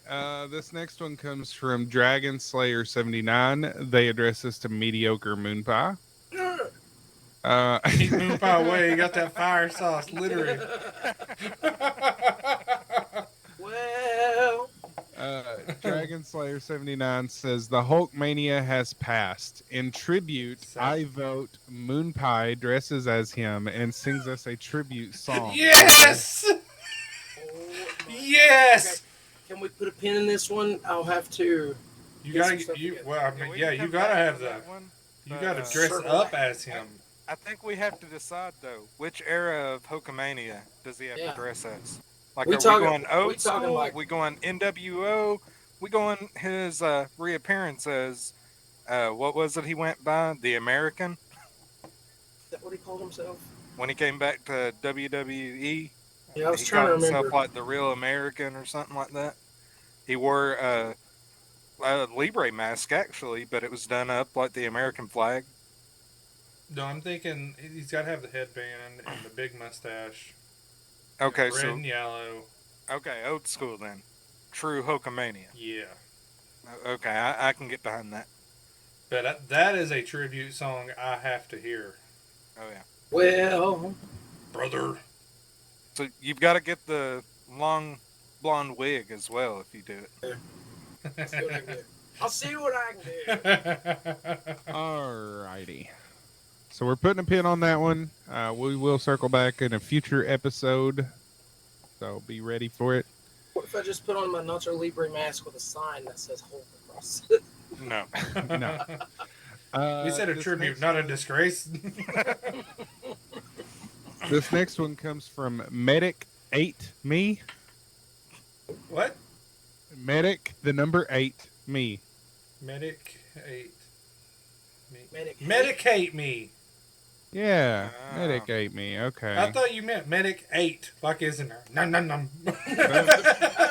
This next one comes from Dragon Slayer 79. They address this to mediocre MoonPie. Keep MoonPie away. You got that fire sauce, literally. Well, Dragon Slayer 79 says the Hulk mania has passed. In tribute, I vote MoonPie dresses as him and sings us a tribute song. Yes! Yes! Okay. Can we put a pin in this one? I'll have to. You gotta, you gotta have that. You gotta dress up as him. I think we have to decide though, which era of Hulkamania does he have to dress as? Like, we going old school? Like, we going NWO? We going his reappearance as what was it he went by? The American? Is that what he called himself? When he came back to WWE? Yeah, I was trying to remember. Himself like the real American or something like that. He wore a Libre mask actually, but it was done up like the American flag. No, I'm thinking he's got to have the headband and the big mustache. Okay, red and yellow. Okay, old school then. True Hulkamania. Yeah. Okay, I can get behind that. But that is a tribute song I have to hear. Oh yeah. Well, brother. So you've got to get the long blonde wig as well if you do it. I'll see what I can do. Alrighty. So we're putting a pin on that one. We will circle back in a future episode. So be ready for it. What if I just put on my Nacho Libre mask with a sign that says Hulk across it? No. No. We said a tribute, not a disgrace. This next one comes from Medic 8 Me. What? Medic, the number 8 Me. Medic 8 Me. Medicate me. Yeah, Medic 8 Me. Okay. I thought you meant Medic 8, like isn't there? Nom nom nom. The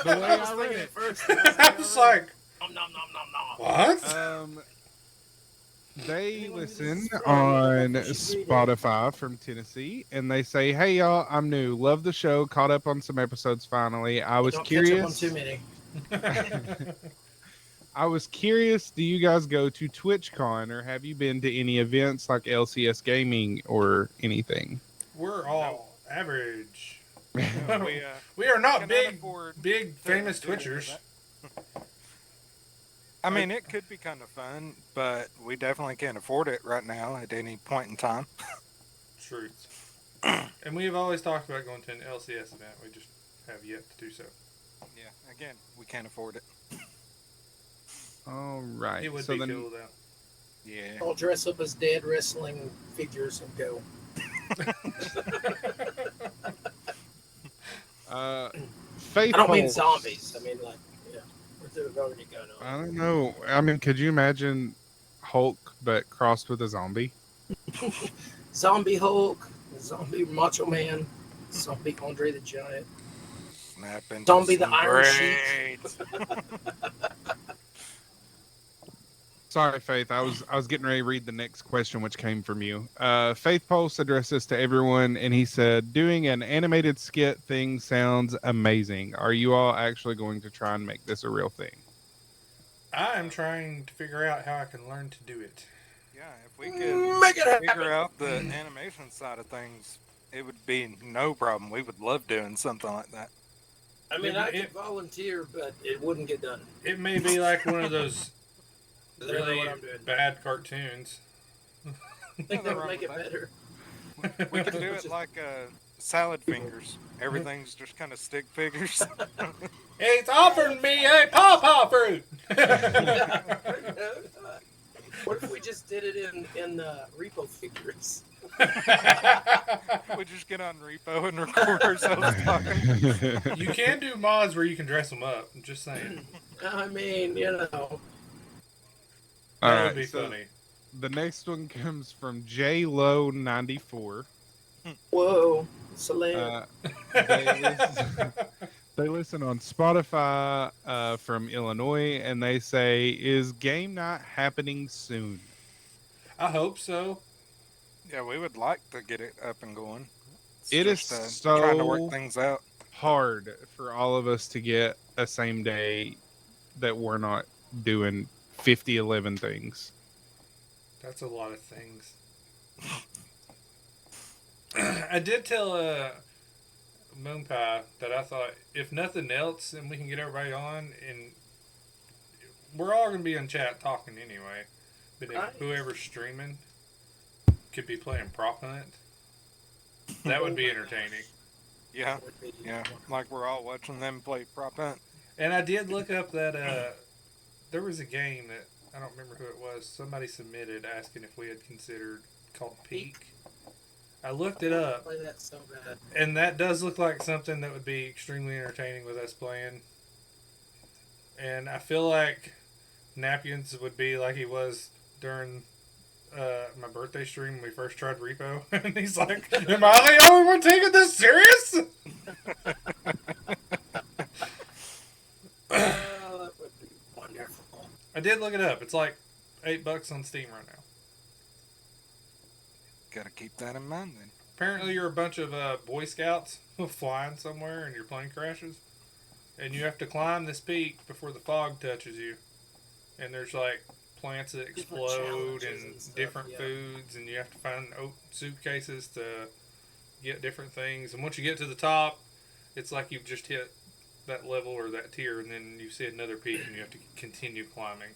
way I read it first. I was like, nom nom nom nom nom. what? They listen on Spotify from Tennessee, and they say, "Hey y'all, I'm new. Love the show. Caught up on some episodes finally. I was curious. Catch up on too many. I was curious. Do you guys go to TwitchCon, or have you been to any events like LCS Gaming or anything?" We're all average. We are not big famous Twitchers. I mean, it could be kind of fun, but we definitely can't afford it right now at any point in time. Truth. And we have always talked about going to an LCS event. We just have yet to do so. Yeah, again, we can't afford it. All right. It would so be then, cool, though. Yeah. I'll dress up as dead wrestling figures and go. Faith I don't mean Pulse. zombies. I mean, like, yeah, they've already going on. I don't know. I mean, could you imagine Hulk but crossed with a zombie? Zombie Hulk, zombie Macho Man, zombie Andre the Giant, zombie the Iron Sheik. Sorry, Faith. I was getting ready to read the next question, which came from you. Faith Pulse addressed this to everyone, and he said, "Doing an animated skit thing sounds amazing. Are you all actually going to try and make this a real thing?" I am trying to figure out how I can learn to do it. Yeah, if we could figure out the animation side of things, it would be no problem. We would love doing something like that. I mean, I could volunteer, but it wouldn't get done. It may be like one of those really what I'm doing. bad cartoons. I think that would make it better. We could do it like salad fingers. Everything's just kind of stick figures. It's offering me a pawpaw fruit. What if we just did it in repo figures? We just get on repo and record ourselves talking. You can do mods where you can dress them up. I'm just saying. I mean, you know. All That would right, be so funny. the next one comes from JLo94. Whoa, celeb. Uh, they listen. They listen on Spotify from Illinois, and they say, "Is game night happening soon?" I hope so. Yeah, we would like to get it up and going. It's It is just trying to work so things out. hard for all of us to get a same day that we're not doing 50, 11 things. That's a lot of things. I did tell MoonPie that I thought, if nothing else, then we can get everybody on, and we're all going to be in chat talking anyway. But if Nice. whoever's streaming could be playing Prop Hunt, that would be entertaining. Yeah, yeah. Like we're all watching them play prop hunt. And I did look up that there was a game that I don't remember who it was. Somebody submitted asking if we had considered called Peak. I looked it up, Play that so bad. and that does look like something that would be extremely entertaining with us playing. And I feel like Napkins would be like he was during my birthday stream when we first tried Repo. And he's like, "Am I the only one taking this serious?" That would be wonderful. I did look it up. It's like $8 on Steam right now. Gotta keep that in mind then. Apparently, you're a bunch of Boy Scouts flying somewhere and your plane crashes. And you have to climb this peak before the fog touches you. And there's like plants that Different explode challenges and and stuff, different yeah. foods. And you have to find suitcases to get different things. And once you get to the top, it's like you've just hit that level or that tier. And then you see another peak and you have to continue climbing.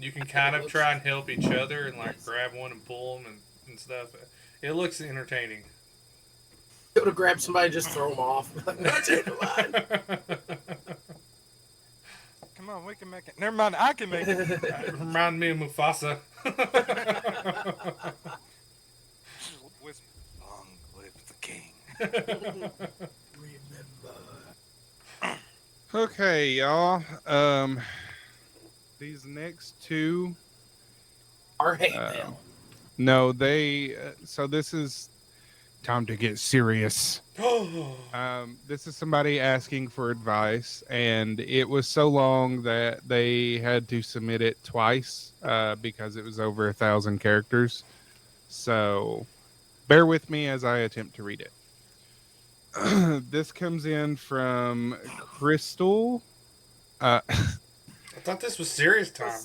You can kind of try and help each other and like grab one and pull them and stuff. It looks entertaining. Go to grab somebody and just throw them off. That's it, line. Come on, we can make it. Never mind, I can make it. Remind me of Mufasa. Whisper, long live the king. Remember. Okay, y'all. These next two. Our hate mail. No, they. So this is time to get serious. This is somebody asking for advice, and it was so long that they had to submit it twice because it was over 1,000 characters. So bear with me as I attempt to read it. This comes in from Crystal. I thought this was serious time.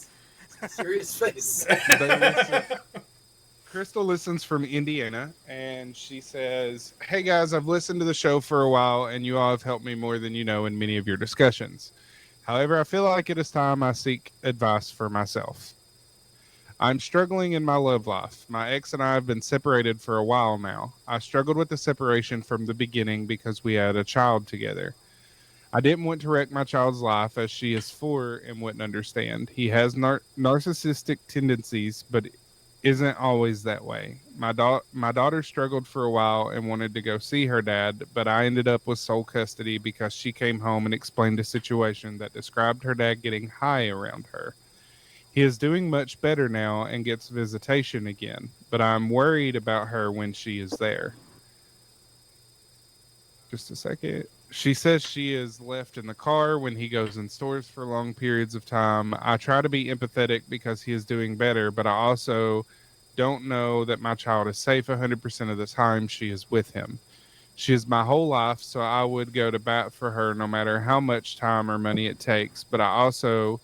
Serious face. Crystal listens from Indiana, and she says, "Hey guys, I've listened to the show for a while, and you all have helped me more than you know in many of your discussions. However, I feel like it is time I seek advice for myself. I'm struggling in my love life. My ex and I have been separated for a while now. I struggled with the separation from the beginning because we had a child together. I didn't want to wreck my child's life as she is 4 and wouldn't understand. He has narcissistic tendencies, but isn't always that way. My daughter struggled for a while and wanted to go see her dad, but I ended up with sole custody because she came home and explained a situation that described her dad getting high around her. He is doing much better now and gets visitation again, but I'm worried about her when she is there." Just a second. She says she is left in the car when he goes in stores for long periods of time. I try to be empathetic because he is doing better, but I also don't know that my child is safe 100% of the time she is with him. She is my whole life, so I would go to bat for her no matter how much time or money it takes, but I also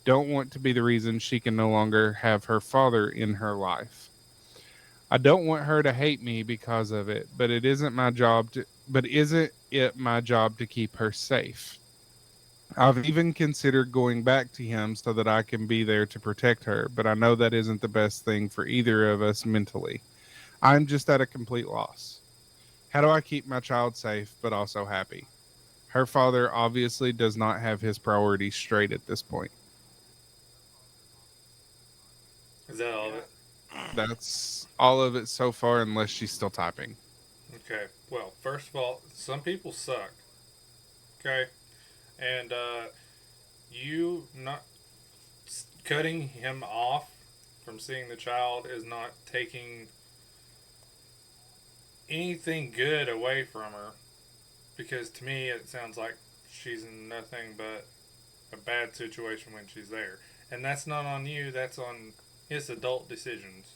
don't want to be the reason she can no longer have her father in her life. I don't want her to hate me because of it, but isn't it my job to keep her safe? I've even considered going back to him so that I can be there to protect her, but I know that isn't the best thing for either of us mentally. I'm just at a complete loss. How do I keep my child safe but also happy? Her father obviously does not have his priorities straight at this point. Is that all of it? That's all of it so far, unless she's still typing. Okay. Well, first of all, some people suck. Okay. And you not cutting him off from seeing the child is not taking anything good away from her, because to me it sounds like she's in nothing but a bad situation when she's there. And that's not on you, that's on his adult decisions.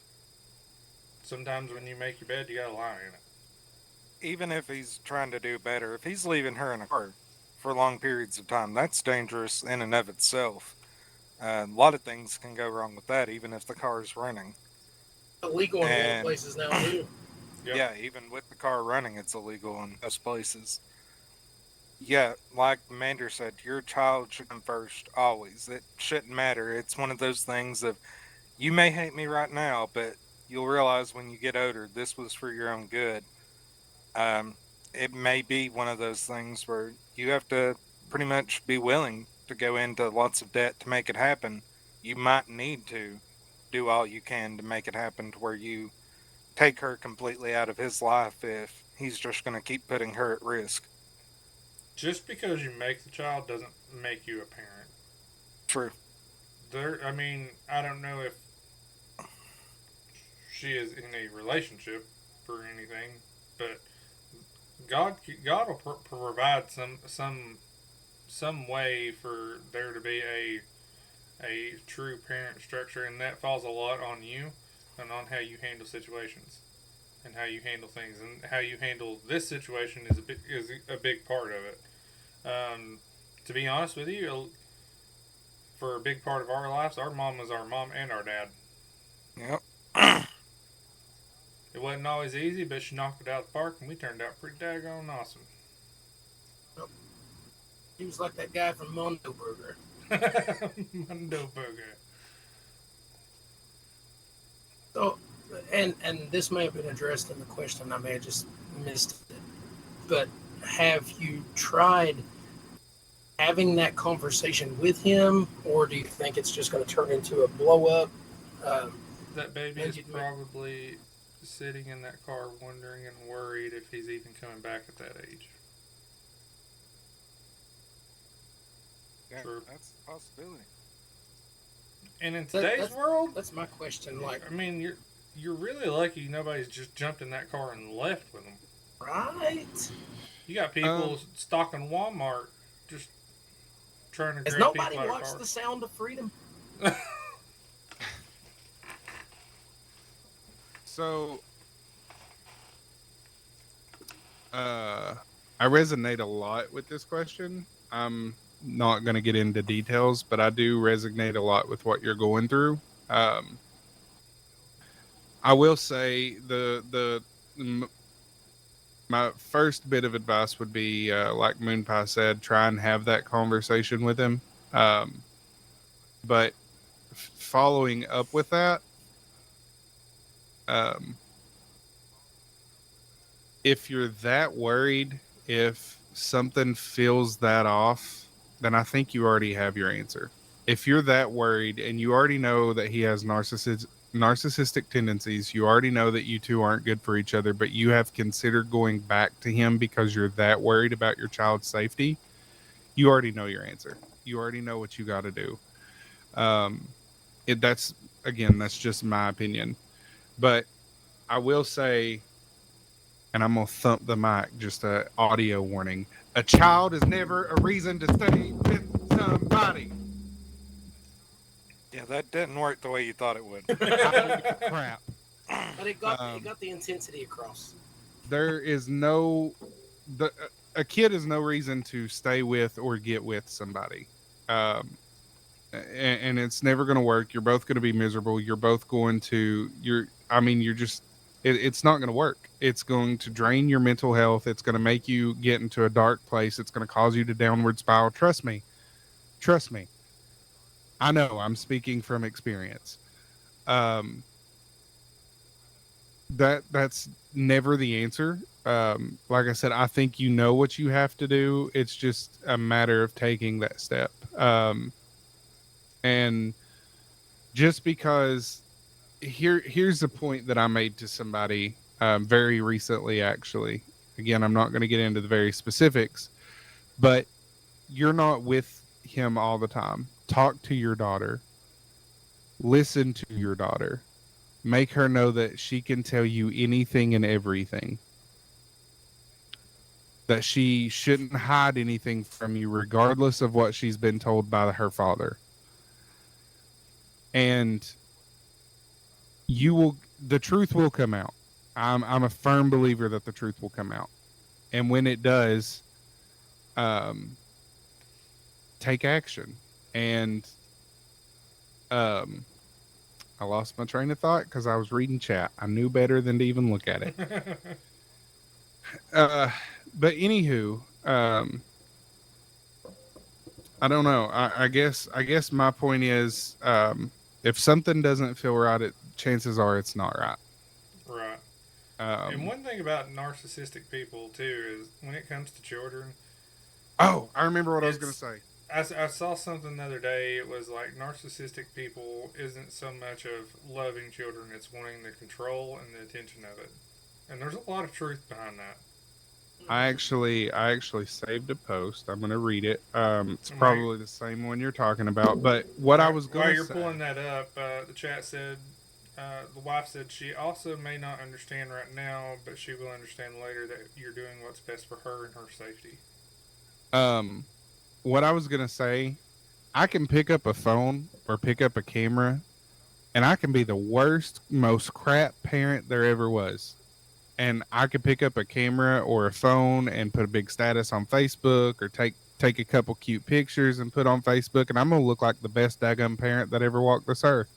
Sometimes when you make your bed, you gotta lie in it. Even if he's trying to do better, if he's leaving her in a car for long periods of time, that's dangerous in and of itself. A lot of things can go wrong with that, even if the car is running. Illegal in a lot of And places now too. Yep. yeah, even with the car running, it's illegal in most places. Yeah, like Mander said, your child should come first always. It shouldn't matter. It's one of those things of, you may hate me right now, but you'll realize when you get older, this was for your own good. Um, it may be one of those things where you have to pretty much be willing to go into lots of debt to make it happen. You might need to do all you can to make it happen to where you take her completely out of his life if he's just going to keep putting her at risk. Just because you make the child doesn't make you a parent. True. I mean, I don't know if she is in a relationship or anything, but God will provide some way for there to be a true parent structure, and that falls a lot on you and on how you handle situations and how you handle things, and how you handle this situation is a big part of it. To be honest with you, for a big part of our lives, our mom was our mom and our dad. Yep. It wasn't always easy, but she knocked it out of the park, and we turned out pretty daggone awesome. He was like that guy from Mondo Burger. Mundo Burger. So, and this may have been addressed in the question. I may have just missed it. But have you tried having that conversation with him, or do you think it's just going to turn into a blow up? That baby is probably sitting in that car wondering and worried if he's even coming back at that age. Yeah, True. that's a possibility. And in today's world, that's my question. Like, I mean, you're really lucky nobody's just jumped in that car and left with him. right? You got people stalking Walmart just trying to Has grab nobody people out of watched cars. The Sound of Freedom? So, I resonate a lot with this question. I'm not going to get into details, but I do resonate a lot with what you're going through. I will say my first bit of advice would be, like MoonPie said, try and have that conversation with him. But following up with that, if you're that worried, if something feels that off, then I think you already have your answer. If you're that worried and you already know that he has narcissistic tendencies, you already know that you two aren't good for each other, but you have considered going back to him because you're that worried about your child's safety, you already know your answer. You already know what you got to do. That's just my opinion. But I will say, and I'm going to thump the mic, just a audio warning. A child is never a reason to stay with somebody. Yeah, that didn't work the way you thought it would. Crap. But it got the intensity across. There is a kid is no reason to stay with or get with somebody. And it's never going to work. You're both going to be miserable. You're both going to, it's not going to work. It's going to drain your mental health. It's going to make you get into a dark place. It's going to cause you to downward spiral. Trust me. I know, I'm speaking from experience. That's never the answer. Like I said, I think you know what you have to do. It's just a matter of taking that step. And just because here's the point that I made to somebody very recently, actually. Again, I'm not going to get into the very specifics, but you're not with him all the time. Talk to your daughter. Listen to your daughter. Make her know that she can tell you anything and everything. That she shouldn't hide anything from you, regardless of what she's been told by her father. And the truth will come out. I'm a firm believer that the truth will come out. And when it does, take action. And I lost my train of thought because I was reading chat. I knew better than to even look at it. But anywho, I don't know. I guess my point is, if something doesn't feel right, chances are it's not right. Right. And one thing about narcissistic people too is when it comes to children. Oh, I remember what I was going to say. I saw something the other day. It was like narcissistic people isn't so much of loving children; it's wanting the control and the attention of it. And there's a lot of truth behind that. I actually saved a post. I'm going to read it. It's probably the same one you're talking about. But what I was going to say. While you're pulling that up, the chat said, the wife said she also may not understand right now, but she will understand later that you're doing what's best for her and her safety. What I was going to say, I can pick up a phone or pick up a camera, and I can be the worst, most crap parent there ever was. And I could pick up a camera or a phone and put a big status on Facebook or take a couple cute pictures and put on Facebook, and I'm going to look like the best daggum parent that ever walked this earth.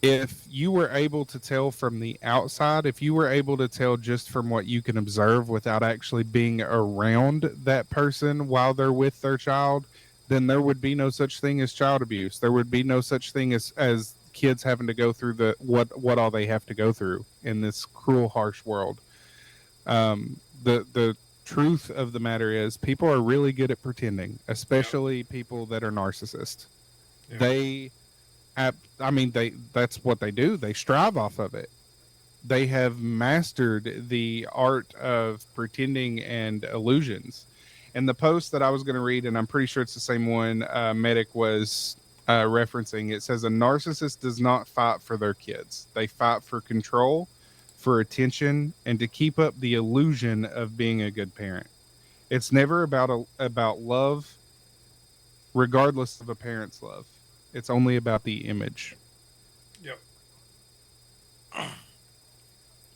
If you were able to tell from the outside, if you were able to tell just from what you can observe without actually being around that person while they're with their child, then there would be no such thing as child abuse. There would be no such thing as kids having to go through what all they have to go through in this cruel, harsh world. The truth of the matter is people are really good at pretending, especially people that are narcissists. Yep. That's what they do. They strive off of it. They have mastered the art of pretending and illusions. And the post that I was going to read, and I'm pretty sure it's the same one Medic was referencing, it says a narcissist does not fight for their kids. They fight for control, for attention, and to keep up the illusion of being a good parent. It's never about love, regardless of a parent's love. It's only about the image. Yep.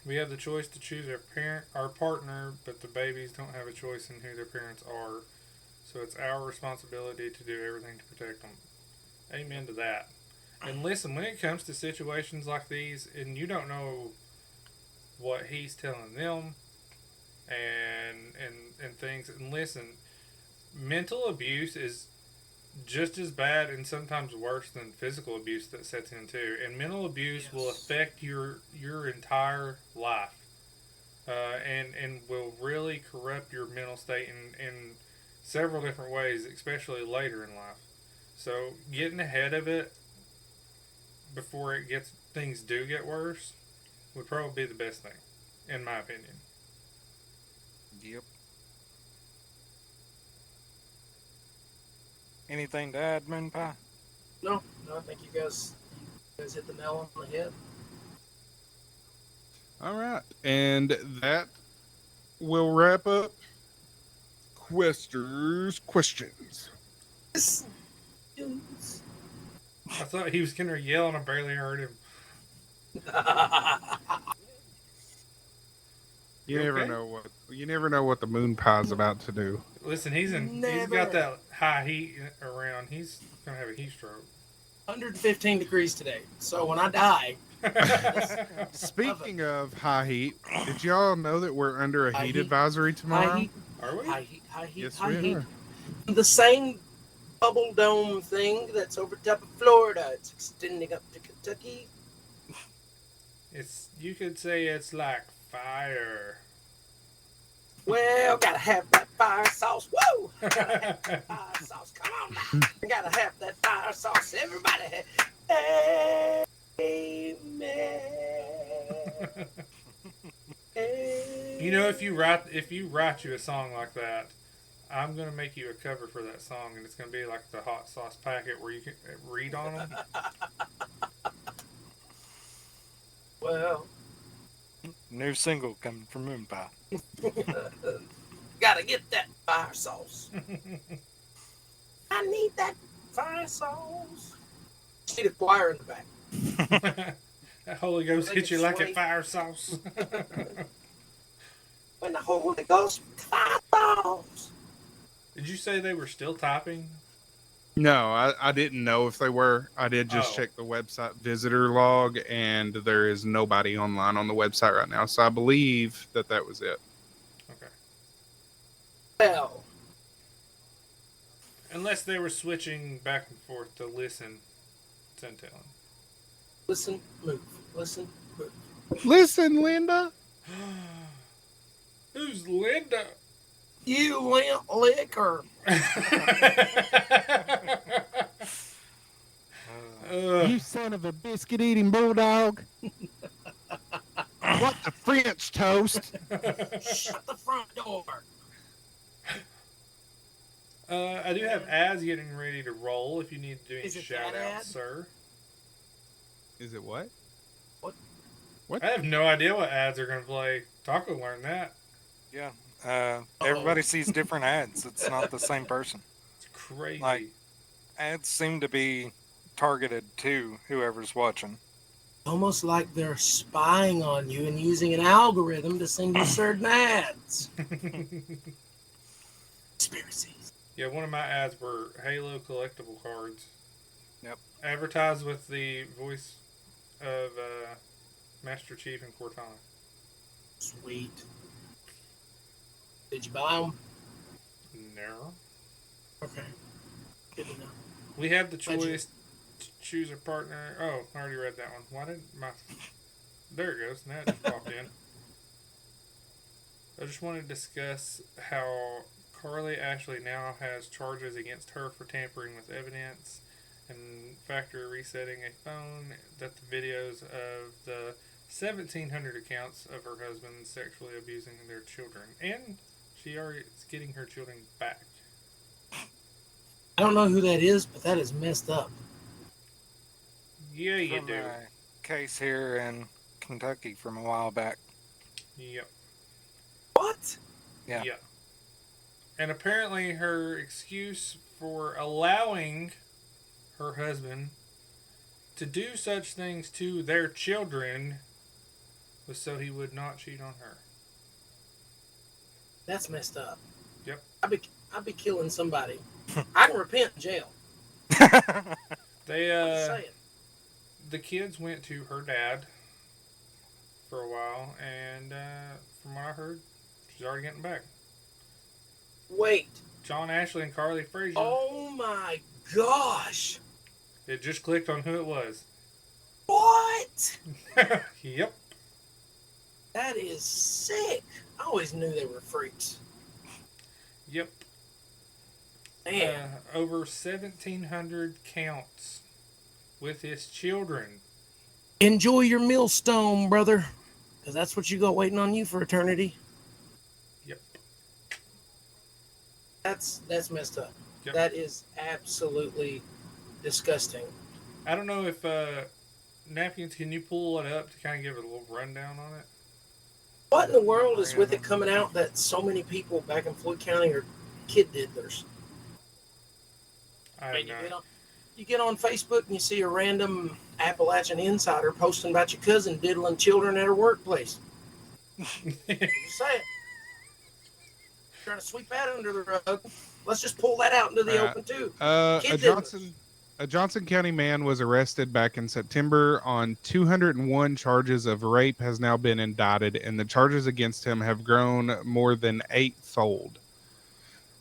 We have the choice to choose our partner, but the babies don't have a choice in who their parents are. So it's our responsibility to do everything to protect them. Amen to that. And listen, when it comes to situations like these, and you don't know what he's telling them, and things, and listen, mental abuse is just as bad and sometimes worse than physical abuse that sets in too. And mental abuse will affect your entire life, and will really corrupt your mental state in several different ways, especially later in life. So getting ahead of it before things do get worse would probably be the best thing, in my opinion. Yep. Anything to add, MoonPie? No, I think you guys hit the nail on the head. All right. And that will wrap up Quester's questions. I thought he was going to yell and I barely heard him. You never know what the MoonPie's about to do. Listen, he's got that high heat around. He's gonna have a heat stroke. 115 degrees today. So when I die. Speaking of high heat, did y'all know that we're under a heat advisory tomorrow? High heat. Are we? High heat. Yes, high we heat. are. The same bubble dome thing that's over top of Florida. It's extending up to Kentucky. You could say it's like fire. Well, gotta have that fire sauce. Whoa! Gotta have that fire sauce. Come on now. I gotta have that fire sauce. Everybody. Amen. You know, if you write you a song like that, I'm gonna make you a cover for that song, and it's gonna be like the hot sauce packet where you can read on them. Well, New single coming from MoonPie. gotta get that fire sauce. I need that fire sauce. Need a choir in the back. That Holy Ghost They hit you can like a sway. fire sauce. When the Holy Ghost fire sauce. Did you say they were still typing? No, I didn't know if they were. I did just Oh. check the website visitor log, and there is nobody online on the website right now. So I believe that was it. Okay. Well, Unless they were switching back and forth to listen to telling. listen, move. Listen, move. Listen, Linda. Who's Linda? You went liquor. You son of a biscuit eating bulldog. What the French toast? Shut the front door. I do have ads getting ready to roll if you need to do any Is it shout that outs, ad? sir. Is it what? I have no idea what ads are going to play. Taco learned that. Yeah. Everybody sees different ads. It's not the same person. It's crazy. Like, ads seem to be targeted to whoever's watching. Almost like they're spying on you and using an algorithm to send you certain ads. Conspiracies. Yeah, one of my ads were Halo collectible cards. Yep. Advertised with the voice of Master Chief and Cortana. Sweet. Did you buy them? No. Okay. Good to know. We have the Glad you- choice to choose a partner. Oh, I already read that one. Why did my... There it goes. Now it just popped in. I just want to discuss how Carly Ashley now has charges against her for tampering with evidence and factory resetting a phone, that the videos of the 1,700 accounts of her husband sexually abusing their children. And she already is getting her children back. I don't know who that is, but that is messed up. Yeah, you From do. a case here in Kentucky from a while back. Yep. What? Yeah. And apparently her excuse for allowing her husband to do such things to their children was so he would not cheat on her. That's messed up. Yep. I'd be killing somebody. I can repent in jail. They I'm just saying. the kids went to her dad for a while, and from what I heard, she's already getting back. Wait. John Ashley and Carly Frazier. Oh my gosh. It just clicked on who it was. What? Yep. That is sick. I always knew they were freaks. Yep. Man. Over 1,700 counts with his children. Enjoy your millstone, brother. Because that's what you got waiting on you for eternity. Yep. That's messed up. Yep. That is absolutely disgusting. I don't know if Napkins, can you pull it up to kind of give it a little rundown on it? What in the world is with it coming out that so many people back in Floyd County are kid diddlers? I mean, don't know. you get on Facebook and you see a random Appalachian insider posting about your cousin diddling children at her workplace. Just say it. Trying to sweep that under the rug. Let's just pull that out into the open too. Kid diddlers. A Johnson County man was arrested back in September on 201 charges of rape, has now been indicted, and the charges against him have grown more than eightfold.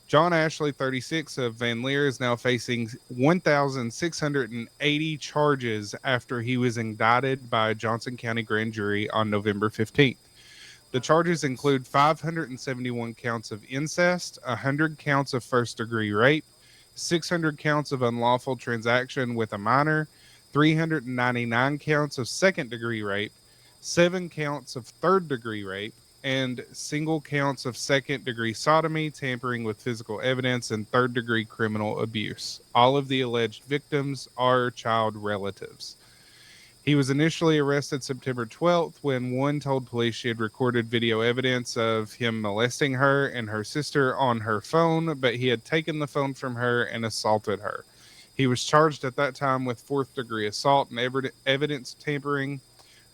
John Ashley, 36, of Van Leer, is now facing 1,680 charges after he was indicted by a Johnson County grand jury on November 15th. The charges include 571 counts of incest, 100 counts of first-degree rape, 600 counts of unlawful transaction with a minor, 399 counts of second-degree rape, 7 counts of third-degree rape, and single counts of second-degree sodomy, tampering with physical evidence, and third-degree criminal abuse. All of the alleged victims are child relatives. He was initially arrested September 12th when one told police she had recorded video evidence of him molesting her and her sister on her phone, but he had taken the phone from her and assaulted her. He was charged at that time with fourth-degree assault and evidence tampering.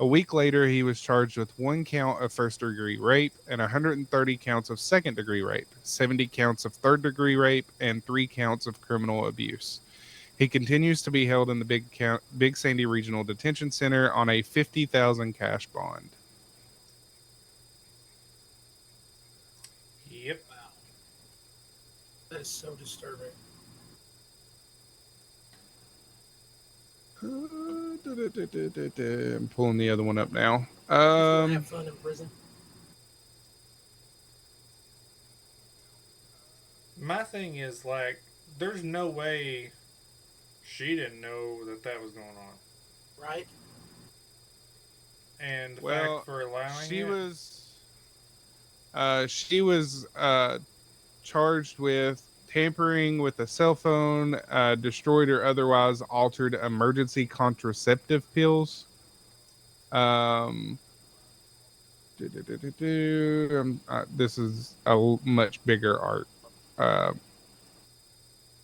A week later, he was charged with 1 count of first-degree rape and 130 counts of second-degree rape, 70 counts of third-degree rape, and 3 counts of criminal abuse. He continues to be held in the Big Sandy Regional Detention Center on a $50,000 cash bond. Yep. Wow. That is so disturbing. I'm pulling the other one up now. He's gonna have fun in prison. My thing is, like, there's no way she didn't know that that was going on. Right? And the fact for allowing she it. She was charged with tampering with a cell phone, destroyed or otherwise altered emergency contraceptive pills. This is a much bigger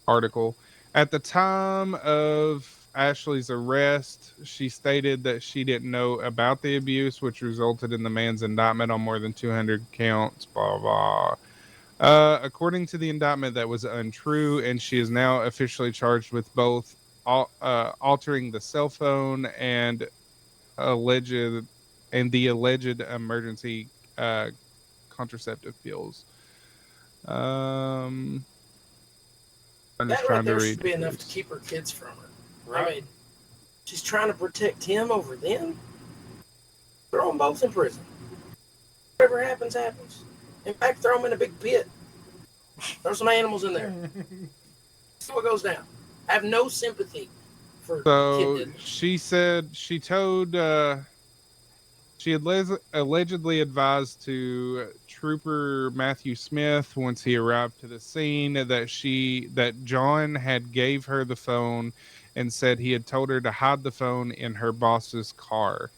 article. At the time of Ashley's arrest, she stated that she didn't know about the abuse, which resulted in the man's indictment on more than 200 counts, blah, blah. According to the indictment, that was untrue, and she is now officially charged with both altering the cell phone and the alleged emergency contraceptive pills. I'm just That right trying to there read. should be enough to keep her kids from her. Right. I mean, she's trying to protect him over them. Throw them both in prison. Whatever happens, happens. In fact, throw them in a big pit. Throw some animals in there. See what goes down. I have no sympathy for So kid. she said she told she had allegedly advised to Trooper Matthew Smith once he arrived to the scene that John had gave her the phone and said he had told her to hide the phone in her boss's car.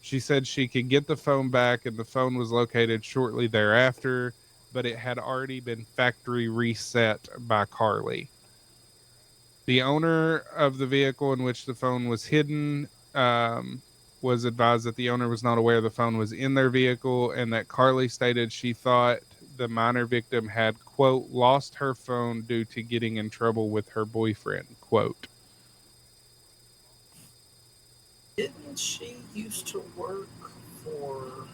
She said she could get the phone back and the phone was located shortly thereafter, but it had already been factory reset by Carly. The owner of the vehicle in which the phone was hidden was advised that the owner was not aware the phone was in their vehicle and that Carly stated she thought the minor victim had, quote, lost her phone due to getting in trouble with her boyfriend, quote. Didn't she used to work for...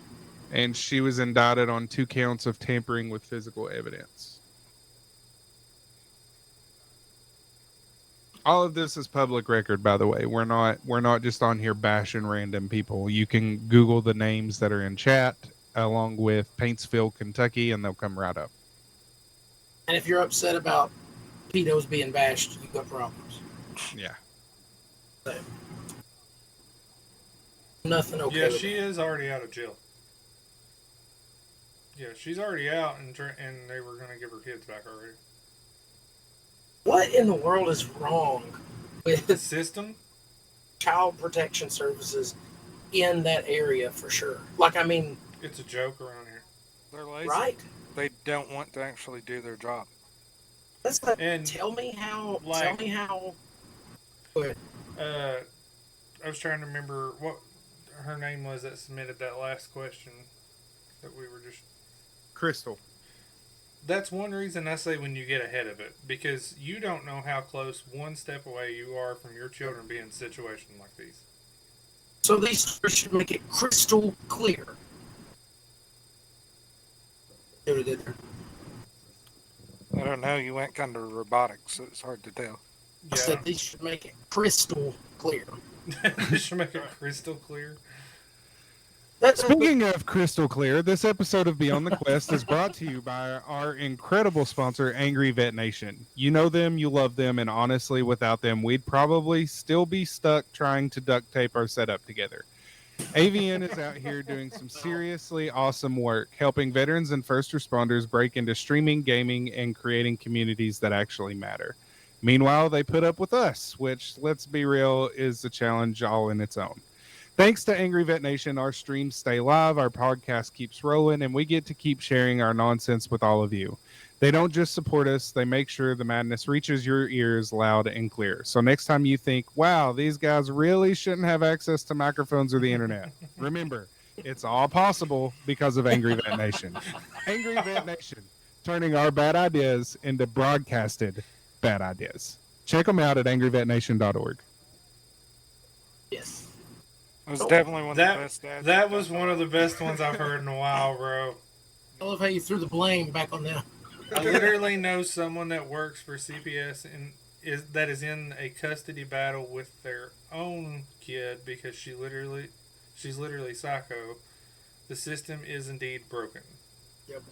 And she was indicted on 2 counts of tampering with physical evidence. All of this is public record, by the way. We're not just on here bashing random people. You can Google the names that are in chat along with Paintsville, Kentucky, and they'll come right up. And if you're upset about pedos being bashed, you've got problems. Yeah. So, nothing okay. Yeah, with she that. is already out of jail. Yeah, she's already out, and they were going to give her kids back already. What in the world is wrong with The system? child protection services in that area for sure? Like, I mean, It's a joke around here. They're lazy. right? They don't want to actually do their job. That's like, And, tell me how. like- Tell me how. Go ahead. I was trying to remember what her name was that submitted that last question that we were just... Crystal. That's one reason I say when you get ahead of it, because you don't know how close one step away you are from your children being in a situation like these. So these stories should make it crystal clear. See what I did there? I don't know. You went kind of robotic, so it's hard to tell. I said these should make it crystal clear. This should make it crystal clear. Speaking of crystal clear, this episode of Beyond the Quest is brought to you by our incredible sponsor, Angry Vet Nation. You know them, you love them, and honestly, without them, we'd probably still be stuck trying to duct tape our setup together. AVN is out here doing some seriously awesome work, helping veterans and first responders break into streaming, gaming, and creating communities that actually matter. Meanwhile, they put up with us, which, let's be real, is a challenge all in its own. Thanks to Angry Vet Nation, our streams stay live, our podcast keeps rolling, and we get to keep sharing our nonsense with all of you. They don't just support us, they make sure the madness reaches your ears loud and clear. So next time you think, wow, these guys really shouldn't have access to microphones or the internet, remember, it's all possible because of Angry Vet Nation. Angry Vet Nation, turning our bad ideas into broadcasted bad ideas. Check them out at angryvetnation.org. Yes. It was definitely one of the best ads. That was one of the best ones I've heard in a while, bro. I love how you threw the blame back on them. I literally know someone that works for CPS and is in a custody battle with their own kid because she's literally psycho. The system is indeed broken. Yep.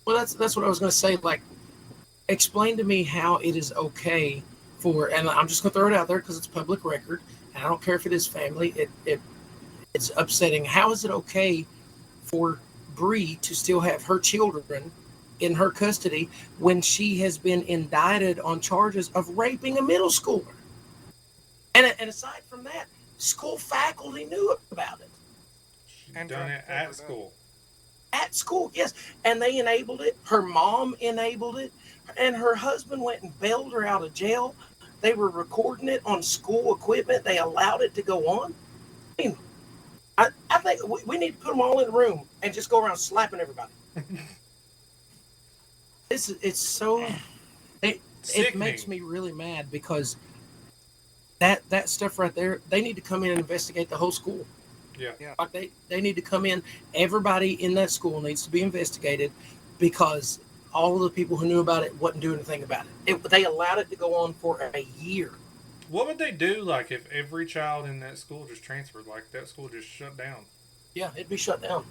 Well, that's what I was going to say. Like, explain to me how it is okay for, and I'm just going to throw it out there because it's public record, and I don't care if it is family. It's upsetting. How is it okay for Bree to still have her children in her custody when she has been indicted on charges of raping a middle schooler? And aside from that, school faculty knew about it. She's done it at school. At school, yes. And they enabled it. Her mom enabled it. And her husband went and bailed her out of jail. They were recording it on school equipment. They allowed it to go on. I mean, I think we need to put them all in the room and just go around slapping everybody. It's so... It makes me really mad because that stuff right there, they need to come in and investigate the whole school. Yeah. Like they need to come in. Everybody in that school needs to be investigated because all of the people who knew about it wasn't doing anything about it. They allowed it to go on for a year. What would they do, like, if every child in that school just transferred? Like, that school just shut down? Yeah, it'd be shut down.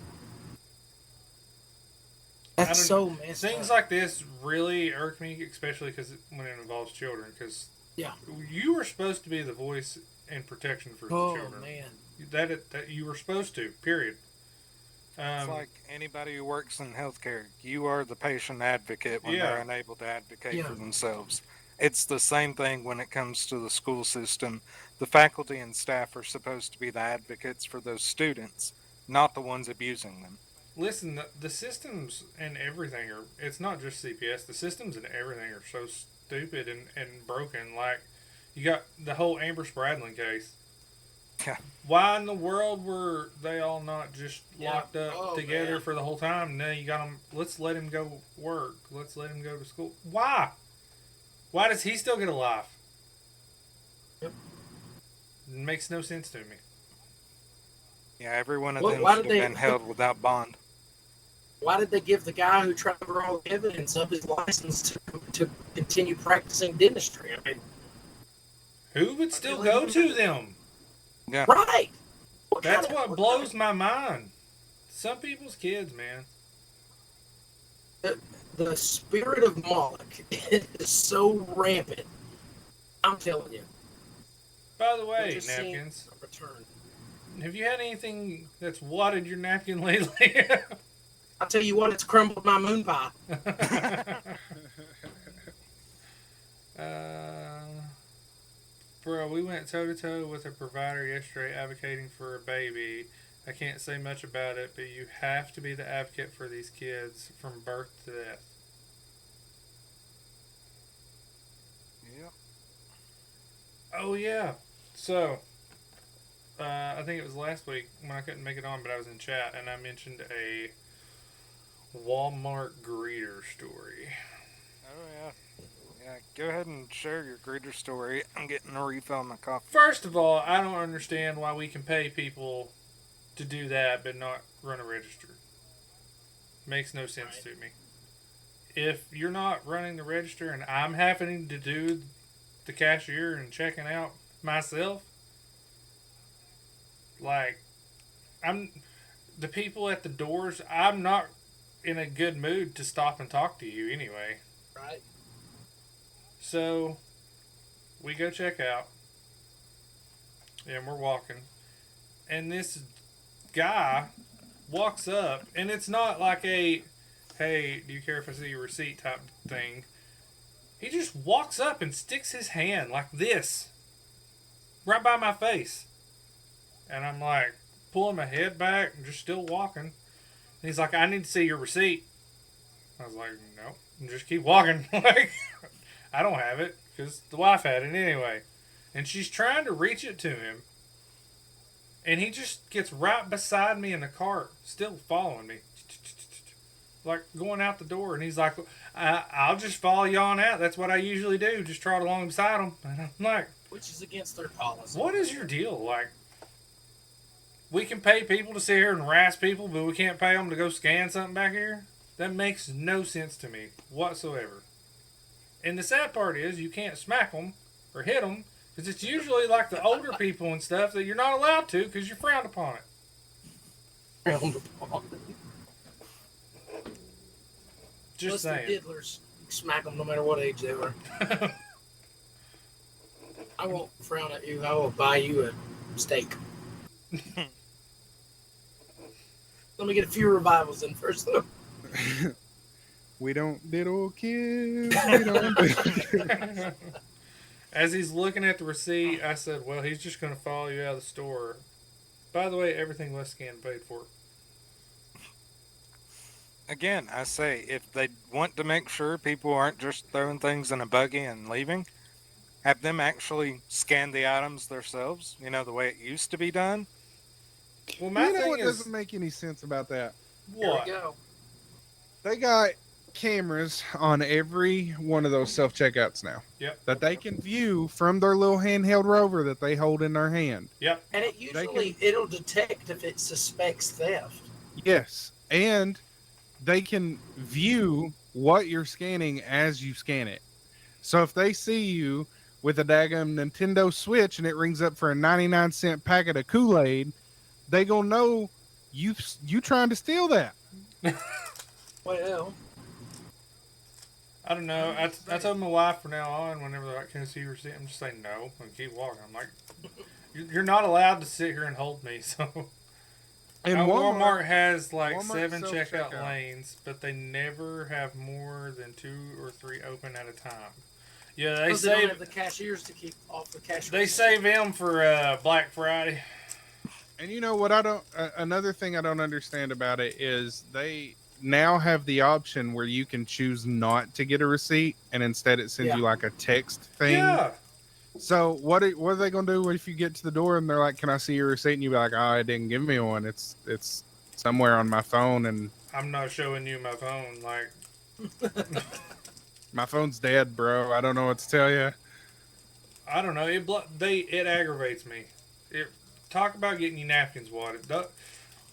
That's so messed Things up. like this really irk me, especially when it involves children. Because you were supposed to be the voice and protection for the children. Oh, man. That you were supposed to, period. It's like anybody who works in healthcare. You are the patient advocate when they're unable to advocate for themselves. It's the same thing when it comes to the school system. The faculty and staff are supposed to be the advocates for those students, not the ones abusing them. Listen, the systems and everything it's not just CPS, the systems and everything are so stupid and broken. Like, you got the whole Amber Spradlin case. Yeah. Why in the world were they all not just locked up together for the whole time? No, you got them. Let's let him go work. Let's let him go to school. Why? Why does he still get a life? Yep. It makes no sense to me. Yeah, every one of them should have been held without bond. Why did they give the guy who traveled all the evidence of his license to continue practicing dentistry? I mean, who would still go to them? Yeah. Right. That's what blows my mind. Some people's kids, man. The spirit of Moloch is so rampant. I'm telling you. By the way, Napkins, have you had anything that's wadded your napkin lately? I'll tell you what, it's crumbled my MoonPie. Bro, we went toe-to-toe with a provider yesterday advocating for a baby. I can't say much about it, but you have to be the advocate for these kids from birth to death. Yeah. Oh, yeah. So, I think it was last week when I couldn't make it on, but I was in chat, and I mentioned a Walmart greeter story. Oh, yeah. Yeah, go ahead and share your greeter story. I'm getting a refill on my coffee. First of all, I don't understand why we can pay people to do that but not run a register. Makes no sense to me. If you're not running the register and I'm having to do the cashier and checking out myself, like, the people at the doors, I'm not in a good mood to stop and talk to you anyway. Right. So, we go check out, and we're walking, and this guy walks up, and it's not like a, hey, do you care if I see your receipt type thing. He just walks up and sticks his hand like this, right by my face. And I'm like, pulling my head back and just still walking. And he's like, I need to see your receipt. I was like, no, just keep walking. Like, I don't have it because the wife had it anyway. And she's trying to reach it to him. And he just gets right beside me in the cart, still following me. Like going out the door. And he's like, I'll just follow you on out. That's what I usually do. Just trot along beside him. And I'm like, Which is against their policy. what is your deal? Like, we can pay people to sit here and harass people, but we can't pay them to go scan something back here? That makes no sense to me whatsoever. And the sad part is, you can't smack them or hit them because it's usually like the older people and stuff that you're not allowed to because you're frowned upon it. Frowned upon. Just Plus the saying. diddlers, you smack them no matter what age they were. I won't frown at you. I will buy you a steak. Let me get a few revivals in first, though. We don't diddle kids. We don't diddle. As he's looking at the receipt, I said, well, he's just going to follow you out of the store. By the way, everything was scanned paid for. Again, I say, if they want to make sure people aren't just throwing things in a buggy and leaving, have them actually scan the items themselves, the way it used to be done. Well, my You know thing what is, doesn't make any sense about that? Here what? we go. They got cameras on every one of those self-checkouts now. Yep. That they can view from their little handheld rover that they hold in their hand. Yep. And it usually, it'll detect if it suspects theft. Yes. And they can view what you're scanning as you scan it. So if they see you with a daggum Nintendo Switch and it rings up for a 99-cent packet of Kool-Aid, they gonna know you trying to steal that. Well, I don't know. I told my wife from now on, whenever they're like, can I see your receipt? I'm just saying no and keep walking. I'm like, you're not allowed to sit here and hold me. So, And Walmart has like Walmart 7 self-checkout. checkout lanes, but they never have more than 2 or 3 open at a time. Yeah, they because they don't save have the cashiers to keep off the cash. they save them for Black Friday. And you know what another thing I don't understand about it is they now have the option where you can choose not to get a receipt and instead it sends Yeah. you like a text thing. Yeah. So what are they going to do if you get to the door and they're like, "Can I see your receipt?" and you be like, "Oh, it didn't give me one. It's somewhere on my phone and I'm not showing you my phone. Like, my phone's dead, bro. I don't know what to tell you." I don't know. It aggravates me. Talk about getting your napkins watered.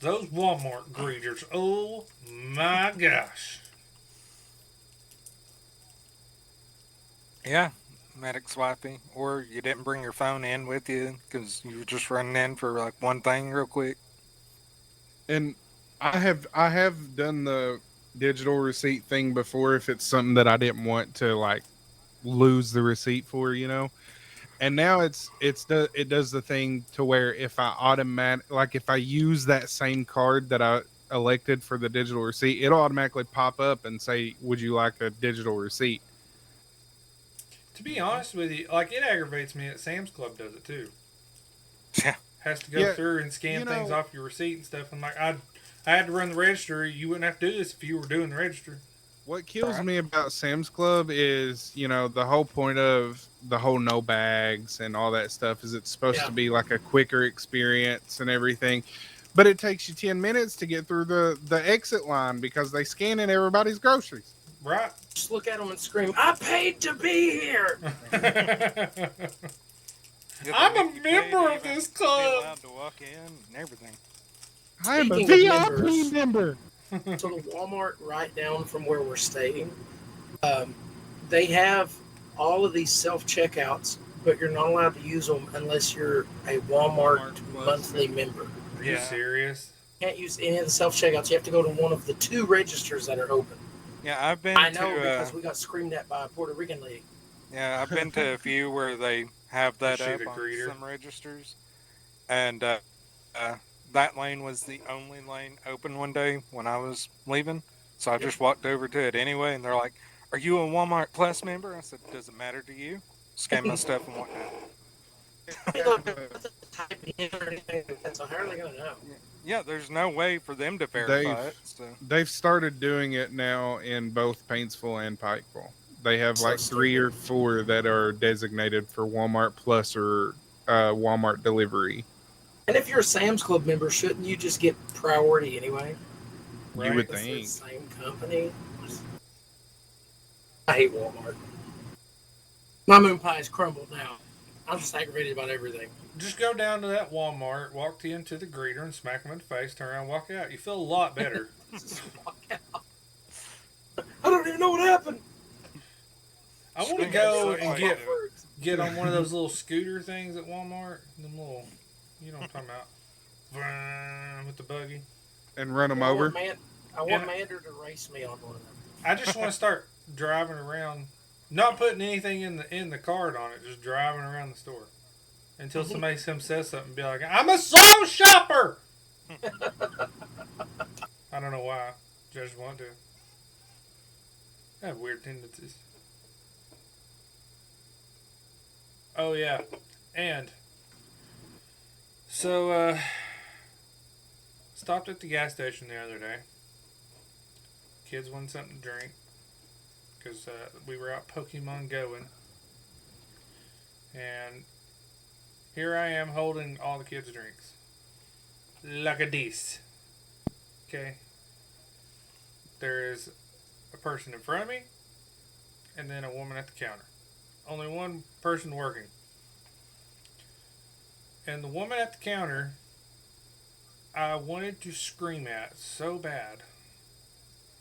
Those Walmart greeters. Oh my gosh. Yeah, medic swipey. Or you didn't bring your phone in with you because you were just running in for like one thing real quick. And I have done the digital receipt thing before if it's something that I didn't want to like lose the receipt for, And now it does the thing to where if I use that same card that I elected for the digital receipt, it'll automatically pop up and say, "Would you like a digital receipt?" To be honest with you, like it aggravates me that Sam's Club does it too. Yeah. Has to go Yeah, through and scan you things know- off your receipt and stuff. I'm like, I had to run the register. You wouldn't have to do this if you were doing the register. What kills me about Sam's Club is, the whole point of the whole no bags and all that stuff is it's supposed Yeah. to be like a quicker experience and everything. But it takes you 10 minutes to get through the exit line because they scan in everybody's groceries. Right? Just look at them and scream, "I paid to be here!" I'm a member of this Be club. allowed to walk in and everything. I am a Speaking of VIP members- member. So the Walmart right down from where we're staying, they have all of these self-checkouts, but you're not allowed to use them unless you're a Walmart Walmart Plus. monthly member. Are you Yeah. serious? Can't use any of the self-checkouts. You have to go to one of the 2 registers that are open. Yeah, I've been I know to because we got screamed at by a Puerto Rican lady. I've been to a few where they have that Is she up the on greeter? some registers, and that lane was the only lane open one day when I was leaving. So I just walked over to it anyway, and they're like, "Are you a Walmart Plus member?" I said, "Does it matter to you?" Scan my stuff and whatnot. Hey, look, nothing to type in or anything like gotta know. Yeah, there's no way for them to verify it. So They've started doing it now in both Paintsville and Pikeville. They have So like 3 or stupid. 4 that are designated for Walmart Plus or Walmart delivery. And if you're a Sam's Club member, shouldn't you just get priority anyway? You would Right. It's the think. same company. I hate Walmart. My moon pie is crumbled now. I'm just aggravated about everything. Just go down to that Walmart, walk into the greeter, and smack him in the face. Turn around, walk out. You feel a lot better. Just walk out. I don't even know what happened. I want to Scream go at and somebody. get on one of those little scooter things at Walmart. Them little, you know what I'm talking about. Vroom, with the buggy. And run them I over. want Mander to race me on one of them. I just want to start driving around, not putting anything in the cart on it, just driving around the store until somebody says something and be like, "I'm a soul shopper." I don't know why. Just want to. I have weird tendencies. Oh yeah, and so stopped at the gas station the other day. Kids wanted something to drink because we were out Pokemon going, and here I am holding all the kids' drinks like a this. Okay, there is a person in front of me, and then a woman at the counter. Only one person working. And the woman at the counter, I wanted to scream at so bad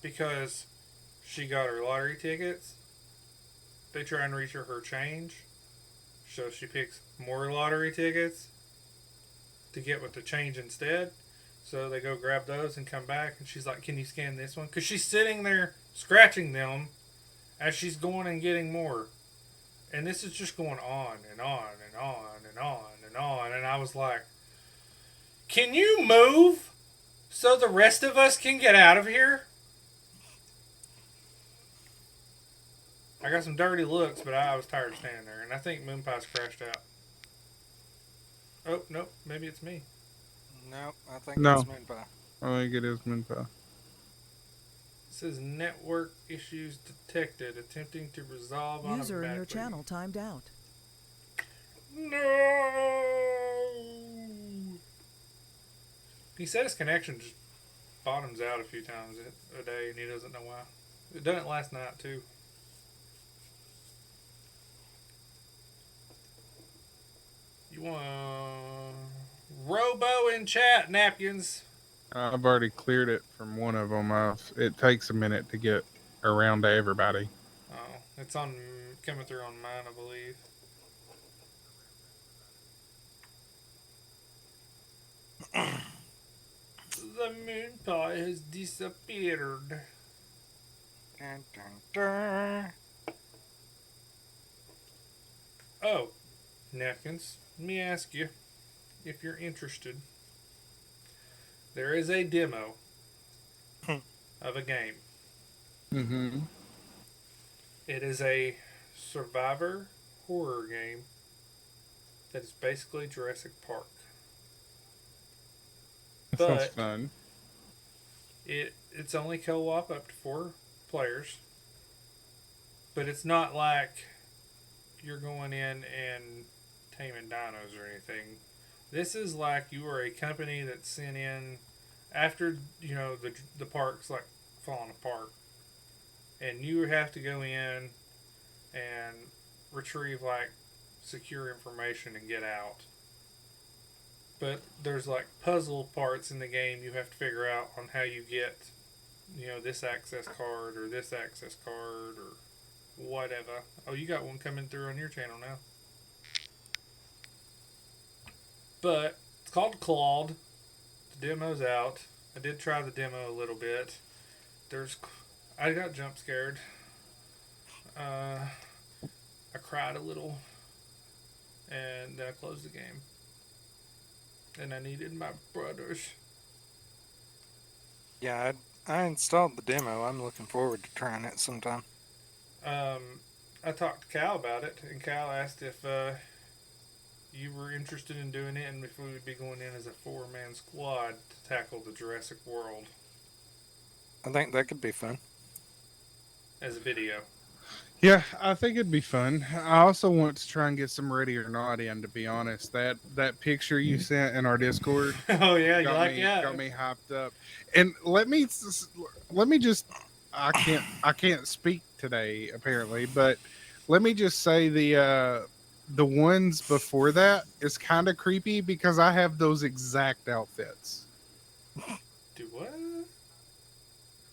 because she got her lottery tickets. They try and reach her change. So she picks more lottery tickets to get with the change instead. So they go grab those and come back. And she's like, "Can you scan this one?" Because she's sitting there scratching them as she's going and getting more. And this is just going on and on and on and on and on. And I was like, "Can you move so the rest of us can get out of here?" I got some dirty looks, but I was tired of standing there. And I think MoonPie's crashed out. Oh, nope. Maybe it's me. no, I think No. it's MoonPie. I think it is MoonPie. It says network issues detected. Attempting to resolve on User in your automatically. channel timed out. No. He said his connection just bottoms out a few times a day, and he doesn't know why. It done it last night too. You want Robo in chat, Napkins? I've already cleared it from one of them. It takes a minute to get around to everybody. Oh, it's on coming through on mine, I believe. The moon pie has disappeared. Dun, dun, dun. Oh, Napkins, let me ask you if you're interested. There is a demo of a game. Mm-hmm. It is a survivor horror game that is basically Jurassic Park. That sounds But fun. it's only co-op up to 4 players. But it's not like you're going in and taming dinos or anything. This is like you are a company that's sent in after the park's like falling apart, and you have to go in and retrieve like secure information and get out. But there's like puzzle parts in the game you have to figure out on how you get this access card or this access card or whatever. Oh, you got one coming through on your channel now. But it's called Claude. The demo's out. I did try the demo a little bit. I got jump scared. I cried a little, and then I closed the game. And I needed my brothers. Yeah, I installed the demo. I'm looking forward to trying it sometime. I talked to Cal about it, and Cal asked if you were interested in doing it, and if we would be going in as a 4-man squad to tackle the Jurassic World I think that could be fun. as a video. Yeah, I think it'd be fun. I also want to try and get some Ready or Not in. To be honest, that picture you sent in our Discord Oh yeah, you like got that? me hyped up. And let me just I can't speak today apparently, but let me just say the ones before that is kind of creepy because I have those exact outfits. Do what?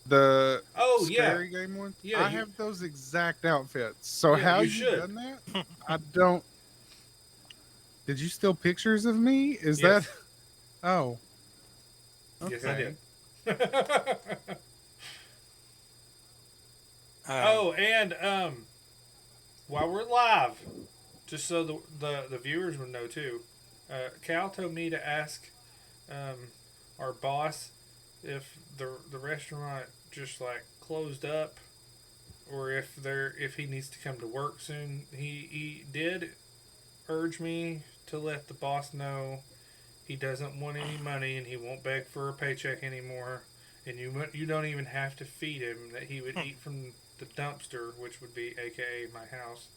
The Oh yeah, scary game one, yeah. I You have those exact outfits. So yeah how you you should. done that? I don't. Did you steal pictures of me? Is that? Yes, Oh, yes I okay. did. Um, Oh, and while we're live, just so the viewers would know too, Cal told me to ask um, our boss if the restaurant just like closed up or if he needs to come to work soon. He did urge me to let the boss know he doesn't want any money and he won't beg for a paycheck anymore. And you don't even have to feed him. That he would eat from the dumpster, which would be AKA my house.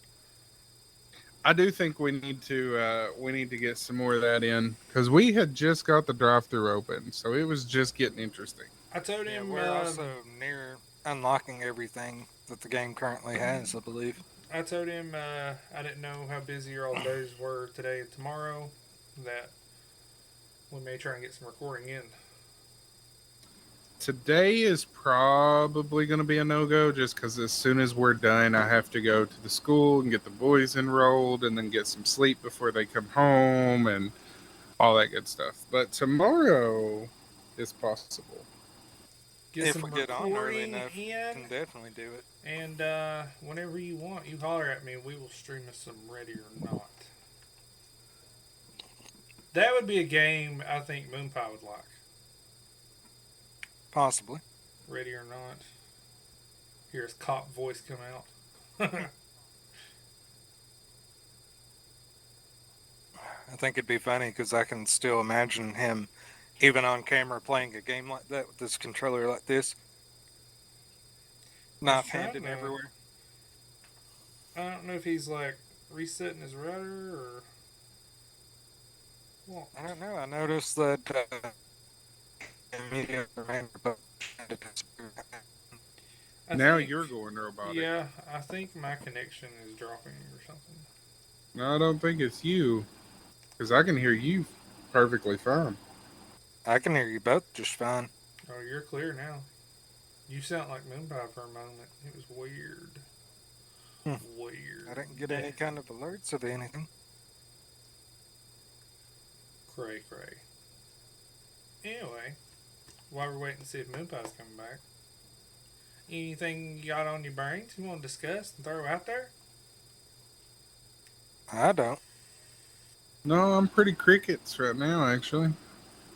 I do think we need to get some more of that in because we had just got the drive-through open, so it was just getting interesting. I told yeah, him. we're also near unlocking everything that the game currently has, I believe. I told him I didn't know how busy your all days were today and tomorrow. That we may try and get some recording in. Today is probably going to be a no-go just because as soon as we're done, I have to go to the school and get the boys enrolled and then get some sleep before they come home and all that good stuff. But tomorrow is possible. Get If we some get on early recording enough, in, can definitely do it. and whenever you want, you holler at me. We will stream us some Ready or Not. That would be a game I think MoonPie would like. Possibly. Ready or Not. Hear his cop voice come out. I think it'd be funny because I can still imagine him, even on camera, playing a game like that with this controller like this, He's knife trying handed to. everywhere. I don't know if he's like resetting his router or what. I don't know. I noticed that media I Now think. you're going robotic. Yeah, I think my connection is dropping or something. No, I don't think it's you because I can hear you perfectly fine. I can hear you both just fine. Oh, you're clear now. You sound like MoonPie for a moment. It was weird. Hmm. Weird. I didn't get any kind of alerts of anything. Cray cray. Anyway, while we're waiting to see if MoonPie's coming back, anything you got on your brains you want to discuss and throw out there? I don't. No, I'm pretty crickets right now, actually.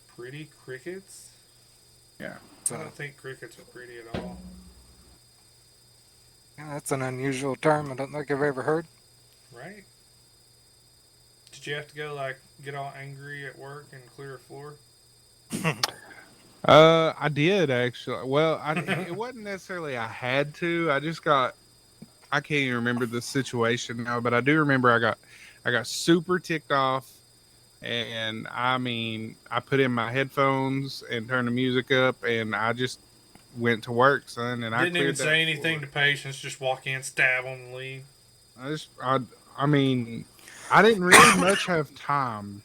Pretty crickets? Yeah. I So don't think crickets are pretty at all. yeah, that's an unusual term. I don't think I've ever heard. Right? Did you have to go like get all angry at work and clear a floor? I did actually. Well, it wasn't necessarily I had to. I can't even remember the situation now, but I do remember I got super ticked off, and I mean, I put in my headphones and turned the music up, and I just went to work, son, and I Didn't even cleared that say anything floor. to patients, just walk in, stab them, and leave. I just, I mean, I didn't really much have time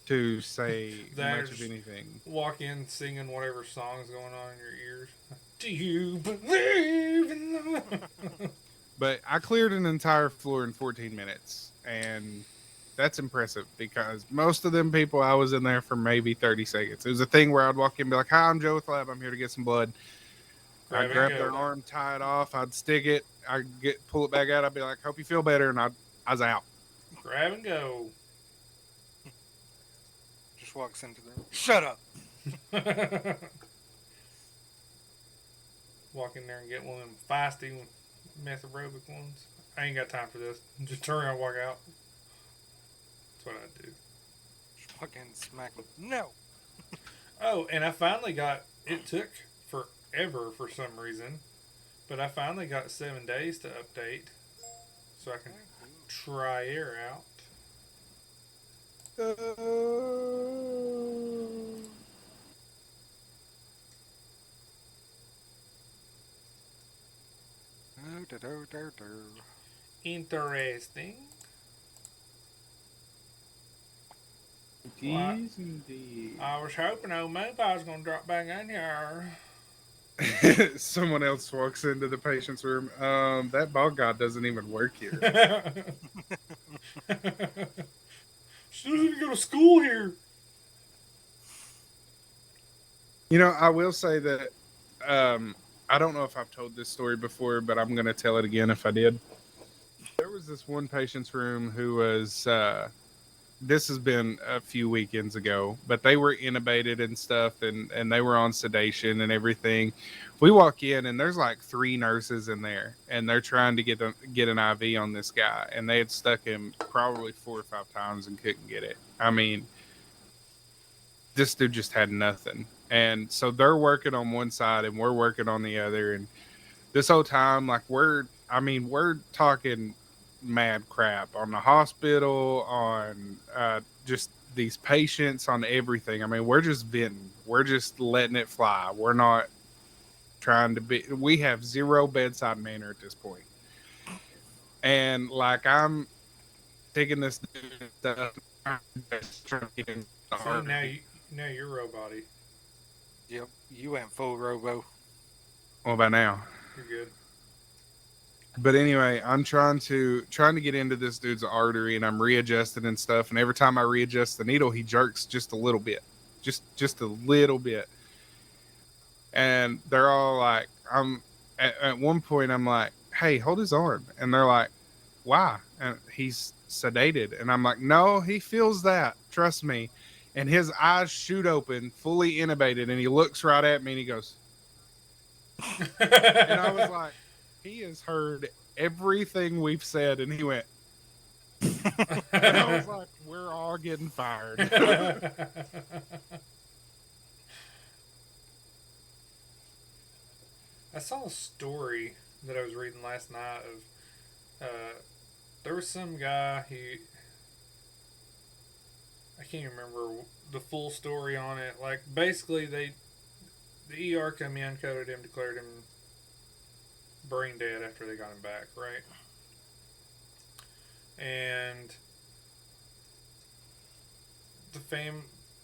to say much of There's anything. walk in singing whatever song's going on in your ears. Do you believe in the But I cleared an entire floor in 14 minutes, and that's impressive because most of them people I was in there for maybe 30 seconds. It was a thing where I'd walk in and be like, "Hi, I'm Joe with Lab. I'm here to get some blood." I'd grab and grab their go? arm, tie it off, I'd stick it, I'd pull it back out. I'd be like, "Hope you feel better," and I was out. Grab and go. Just walks into the room. Shut up. Walk in there and get one of them feisty meth aerobic ones. I ain't got time for this. Just turn around and walk out. That's what I do. Fucking smack him. No. Oh, and I finally got. It took forever for some reason, but I finally got 7 days to update, so I can try air out. Interesting. Well, Indeed. I was hoping old MoonPie was gonna drop back in here. Someone else walks into the patient's room. That ball god doesn't even work here. She doesn't even go to school here. You know, I will say that I don't know if I've told this story before, but I'm going to tell it again if I did. There was this one patient's room who was, this has been a few weekends ago, but they were intubated and stuff, and they were on sedation and everything. We walk in, and there's like 3 nurses in there, and they're trying to get an IV on this guy, and they had stuck him probably 4 or 5 times and couldn't get it. I mean, this dude just had nothing. And so they're working on one side and we're working on the other. And this whole time, like we're talking mad crap on the hospital, on just these patients, on everything. I mean, we're just venting. We're just letting it fly. We're not trying to be, we have zero bedside manner at this point. And like I'm taking this stuff. See, now you're robot-y. Yep, you went full robo. What about now? You're good. But anyway, I'm trying to get into this dude's artery, and I'm readjusting and stuff. And every time I readjust the needle, he jerks just a little bit, just a little bit. And they're all like, I'm at one point, I'm like, hey, hold his arm, and they're like, why? And he's sedated, and I'm like, no, he feels that, trust me. And his eyes shoot open, fully intubated, and he looks right at me, and he goes, and I was like, he has heard everything we've said, and he went, and I was like, we're all getting fired. I saw a story that I was reading last night of there was some guy I can't remember the full story on it. Like basically the ER come in, coded him, declared him brain dead after they got him back, right? And the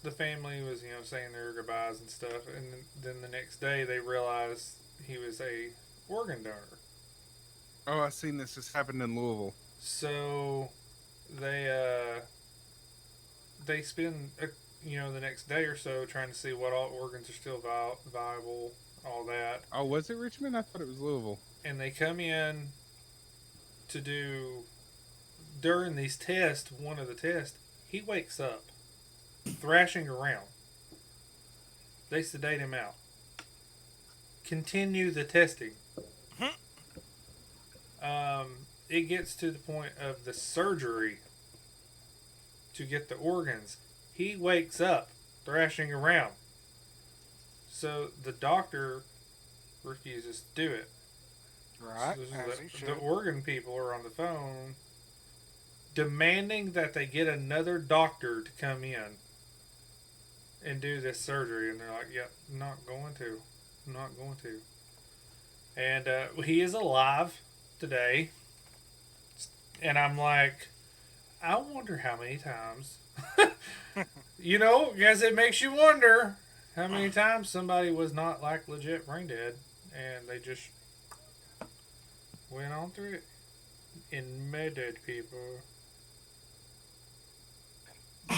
the family was saying their goodbyes and stuff, and then the next day they realized he was a organ donor. Oh, I've seen this. This happened in Louisville. So they spend the next day or so trying to see what all organs are still viable, all that. Oh, was it Richmond? I thought it was Louisville. And they come in to do during these tests. One of the tests, he wakes up, thrashing around. They sedate him out. Continue the testing. It gets to the point of the surgery to get the organs. He wakes up, thrashing around. So the doctor refuses to do it. Right. So the organ people are on the phone demanding that they get another doctor to come in and do this surgery. And they're like, yep, not going to. Not going to. And he is alive today. And I'm like, I wonder how many times, because it makes you wonder how many times somebody was not like legit brain dead and they just went on through it and murdered people.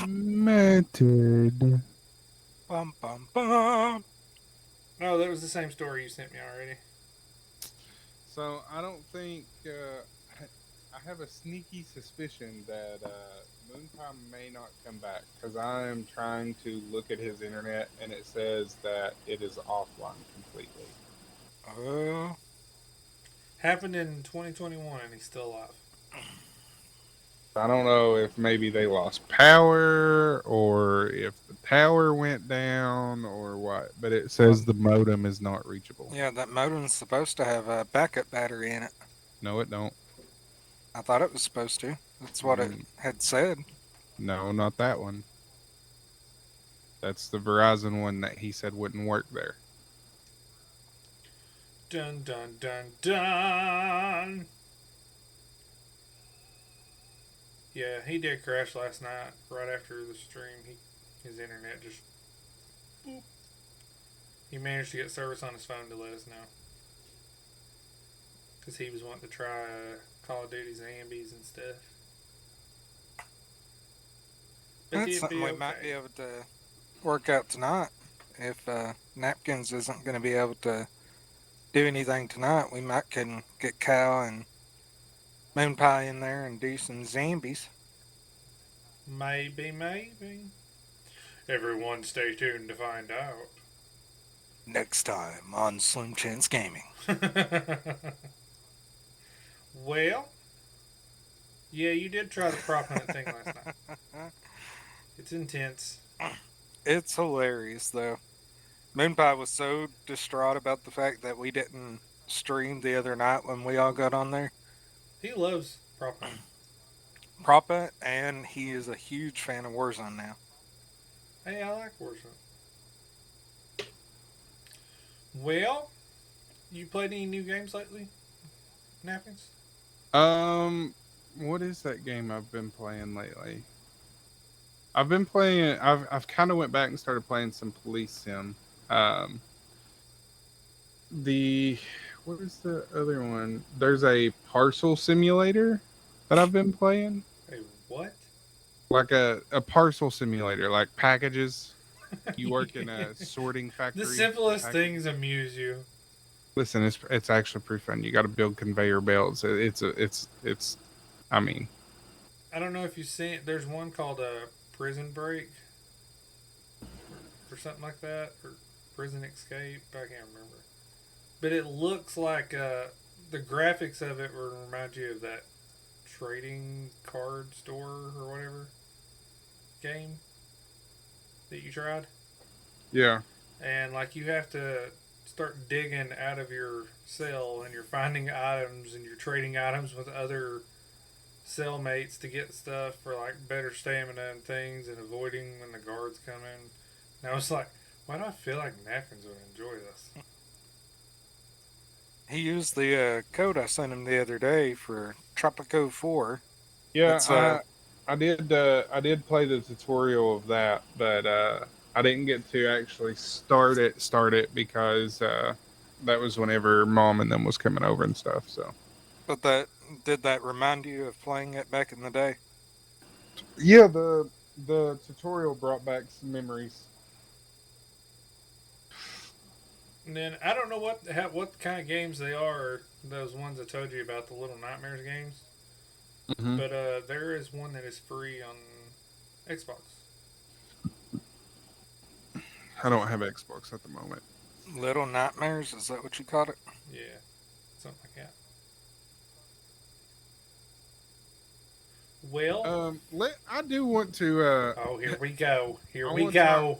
Method. Bum bum bum. Oh, that was the same story you sent me already. So I don't think I have a sneaky suspicion that MoonPie may not come back because I am trying to look at his internet and it says that it is offline completely. Happened in 2021 and he's still alive. I don't know if maybe they lost power or if the tower went down or what, but it says the modem is not reachable. Yeah, that modem's supposed to have a backup battery in it. No, it don't. I thought it was supposed to. That's what it Mm, had said. no, not that one. That's the Verizon one that he said wouldn't work there. Dun dun dun dun. Yeah, he did crash last night. Right after the stream, his internet just boop. He managed to get service on his phone to let us know because he was wanting to try Call of Duty Zombies and stuff. But That's it'd something be we okay. might be able to work out tonight. If Napkins isn't going to be able to do anything tonight, we might can get Cal and MoonPie in there and do some zombies. Maybe, maybe. Everyone stay tuned to find out. Next time on Slim Chance Gaming. Well, yeah, you did try the prop hunt thing last night. It's intense. It's hilarious, though. MoonPie was so distraught about the fact that we didn't stream the other night when we all got on there. He loves prop hunt. Prop it, and he is a huge fan of Warzone now. Hey, I like Warzone. Well, you played any new games lately? Napkins? What is that game I've been playing lately? I've kind of went back and started playing some police sim. Um, the what is the other one? There's a parcel simulator that I've been playing. Hey, what? Like a parcel simulator, like packages. You work in a sorting factory. The simplest things amuse you. Listen, it's actually pretty fun. You got to build conveyor belts. It's. I mean, I don't know if you've seen it. There's one called Prison Break or something like that, or Prison Escape. I can't remember. But it looks like the graphics of it will remind you of that trading card store or whatever game that you tried. yeah. And like you have to start digging out of your cell and you're finding items and you're trading items with other cellmates to get stuff for like better stamina and things and avoiding when the guards come in. And I was like, why do I feel like Napkins would enjoy this? He used the code I sent him the other day for Tropico 4. Yeah, That's, I did play the tutorial of that, but I didn't get to actually start it because that was whenever mom and them was coming over and stuff. So But did that remind you of playing it back in the day? yeah, the tutorial brought back some memories. And then I don't know what kind of games they are. Those ones I told you about, the Little Nightmares games. Mm-hmm. But there is one that is free on Xbox. I don't have Xbox at the moment. Little Nightmares, is that what you called it? Yeah, something like that. Well, I do want to. oh, here we go. Here I we want go.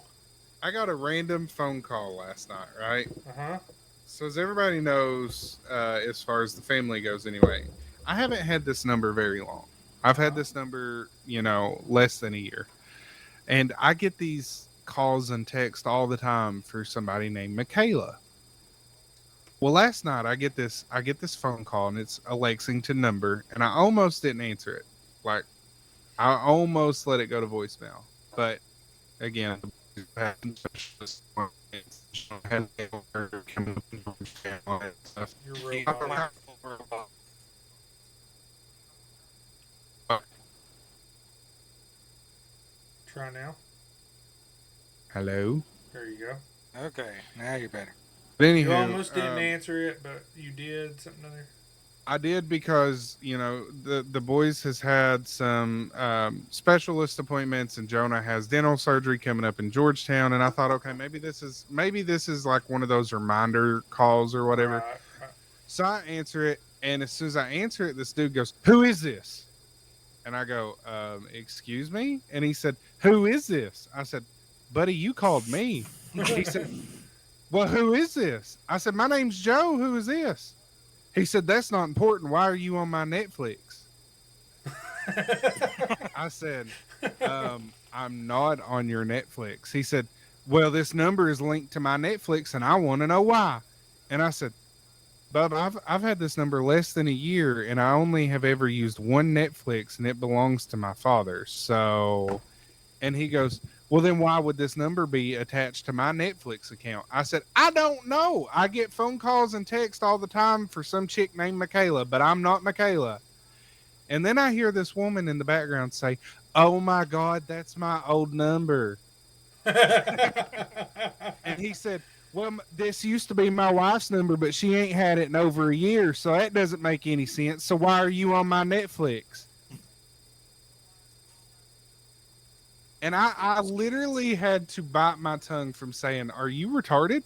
I got a random phone call last night, right? Uh-huh. So as everybody knows, as far as the family goes, anyway, I haven't had this number very long. I've had this number, less than a year, and I get these calls and texts all the time for somebody named Michaela. Well, last night I get this phone call and it's a Lexington number, and I almost didn't answer it. Like I almost let it go to voicemail, but again, You're real. Try now. Hello. There you go. Okay, now you're better. But anywho, You almost didn't answer it, but you did something other. I did because the boys has had some specialist appointments, and Jonah has dental surgery coming up in Georgetown, and I thought, okay, maybe this is like one of those reminder calls or whatever. Right. So I answer it, and as soon as I answer it, this dude goes, "Who is this?" And I go, excuse me? And he said, who is this? I said, buddy, you called me. He said, well, who is this? I said, my name's Joe. Who is this? He said, that's not important. Why are you on my Netflix? I said, I'm not on your Netflix. He said, well, this number is linked to my Netflix and I want to know why. And I said, Bub, I've had this number less than a year and I only have ever used one Netflix and it belongs to my father. So, and he goes, well, then why would this number be attached to my Netflix account? I said, I don't know. I get phone calls and text all the time for some chick named Michaela, but I'm not Michaela. And then I hear this woman in the background say, oh my God, that's my old number. And he said, well, this used to be my wife's number, but she ain't had it in over a year, so that doesn't make any sense. So why are you on my Netflix? And I literally had to bite my tongue from saying, are you retarded?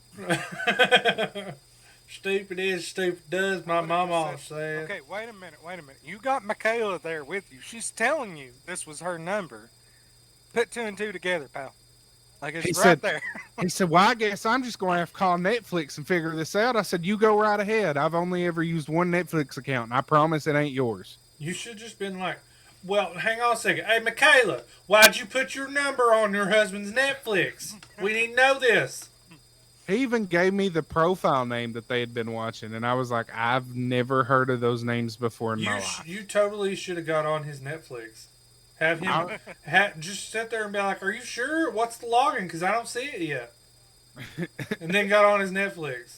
Stupid is, stupid does, my mama always said. Okay, wait a minute. You got Michaela there with you. She's telling you this was her number. Put two and two together, pal. Like it's right there. He said, well, I guess I'm just going to have to call Netflix and figure this out. I said, you go right ahead. I've only ever used one Netflix account, and I promise it ain't yours. You should just been like, well, hang on a second. Hey, Michaela, why'd you put your number on your husband's Netflix? We need to know this. He even gave me the profile name that they had been watching, and I was like, I've never heard of those names before in my life. You totally should have got on his Netflix. Have him just sit there and be like, are you sure? What's the login? Because I don't see it yet. And then got on his Netflix.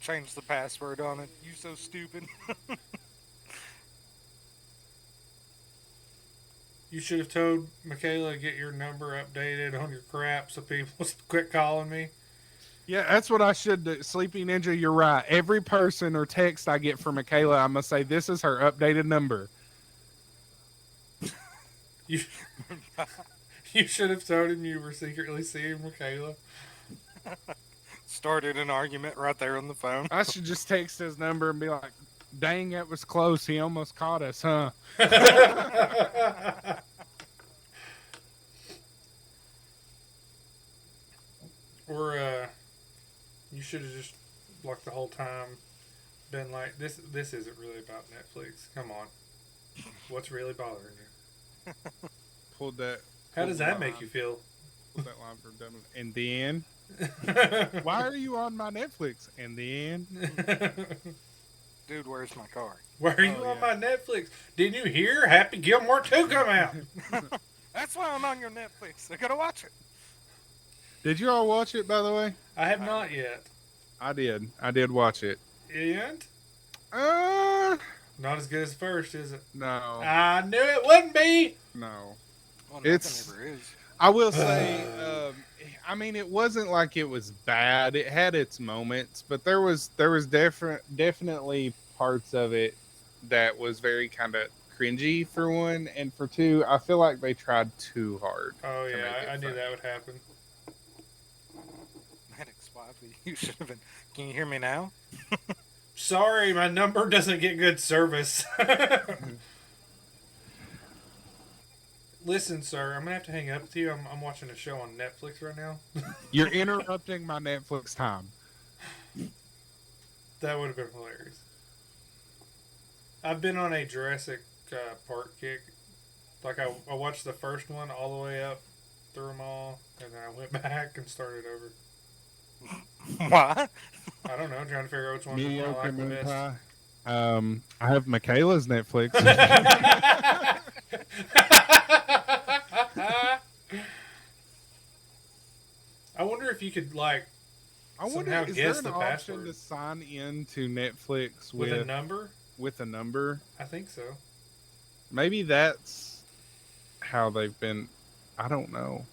Change the password on it. You so stupid. You should have told Michaela to get your number updated on your crap so people quit calling me. Yeah, that's what I should do. Sleepy Ninja, you're right. Every person or text I get from Michaela, I'm going to say, this is her updated number. You should have told him you were secretly seeing Michaela. Started an argument right there on the phone. I should just text his number and be like, dang, that was close. He almost caught us, huh? Or you should have just, like, the whole time been like, this isn't really about Netflix. Come on. What's really bothering you? Pulled that. How does that make you feel? Pulled that line from Dumb. In the end, why are you on my Netflix? In the end, Dude, where's my card? Why are you on my Netflix? Didn't you hear Happy Gilmore 2 come out? That's why I'm on your Netflix. I gotta watch it. did you all watch it? By the way, I have not yet. I did. I did watch it. And not as good as the first, is it? No, I knew it wouldn't be. no. Well, It's- nothing ever is. I will say, I mean, it wasn't like it was bad. It had its moments, but there was definitely parts of it that was very kind of cringy for one, and for two, I feel like they tried too hard. Oh to make yeah, it I knew funny. that would happen. Maddox Wifey, you should have been. Can you hear me now? Sorry, my number doesn't get good service. Listen, sir, I'm gonna have to hang up with you. I'm watching a show on Netflix right now. You're interrupting my Netflix time. That would have been hilarious. I've been on a Jurassic Park kick. Like I watched the first one all the way up through them all, and then I went back and started over. Why? I don't know, trying to figure out which one I Mediocre like the best. MoonPie. I have Michaela's Netflix. I wonder if you could like I wonder, somehow is guess there the an option password to sign in to Netflix with a number. with a number? I think so. Maybe that's how they've been. I don't know.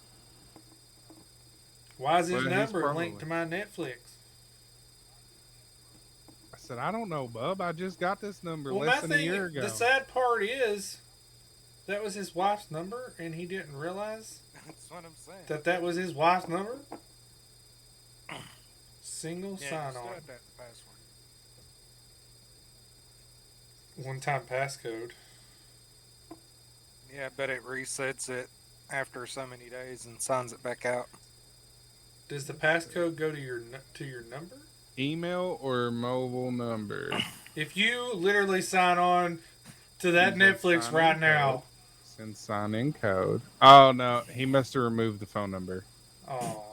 Why is his Well, he's number linked probably- to my Netflix? I said, I don't know, bub. I just got this number Well, less my than a thing, year ago. the sad part is that was his wife's number, and he didn't realize That's what I'm saying. that was his wife's number. Single Yeah, sign you still on. have that password. One time passcode. Yeah, but it resets it after so many days and signs it back out. Does the passcode go to your number? Email or mobile number? If you literally sign on to that Netflix right now, Send sign in code. Oh no, he must have removed the phone number oh,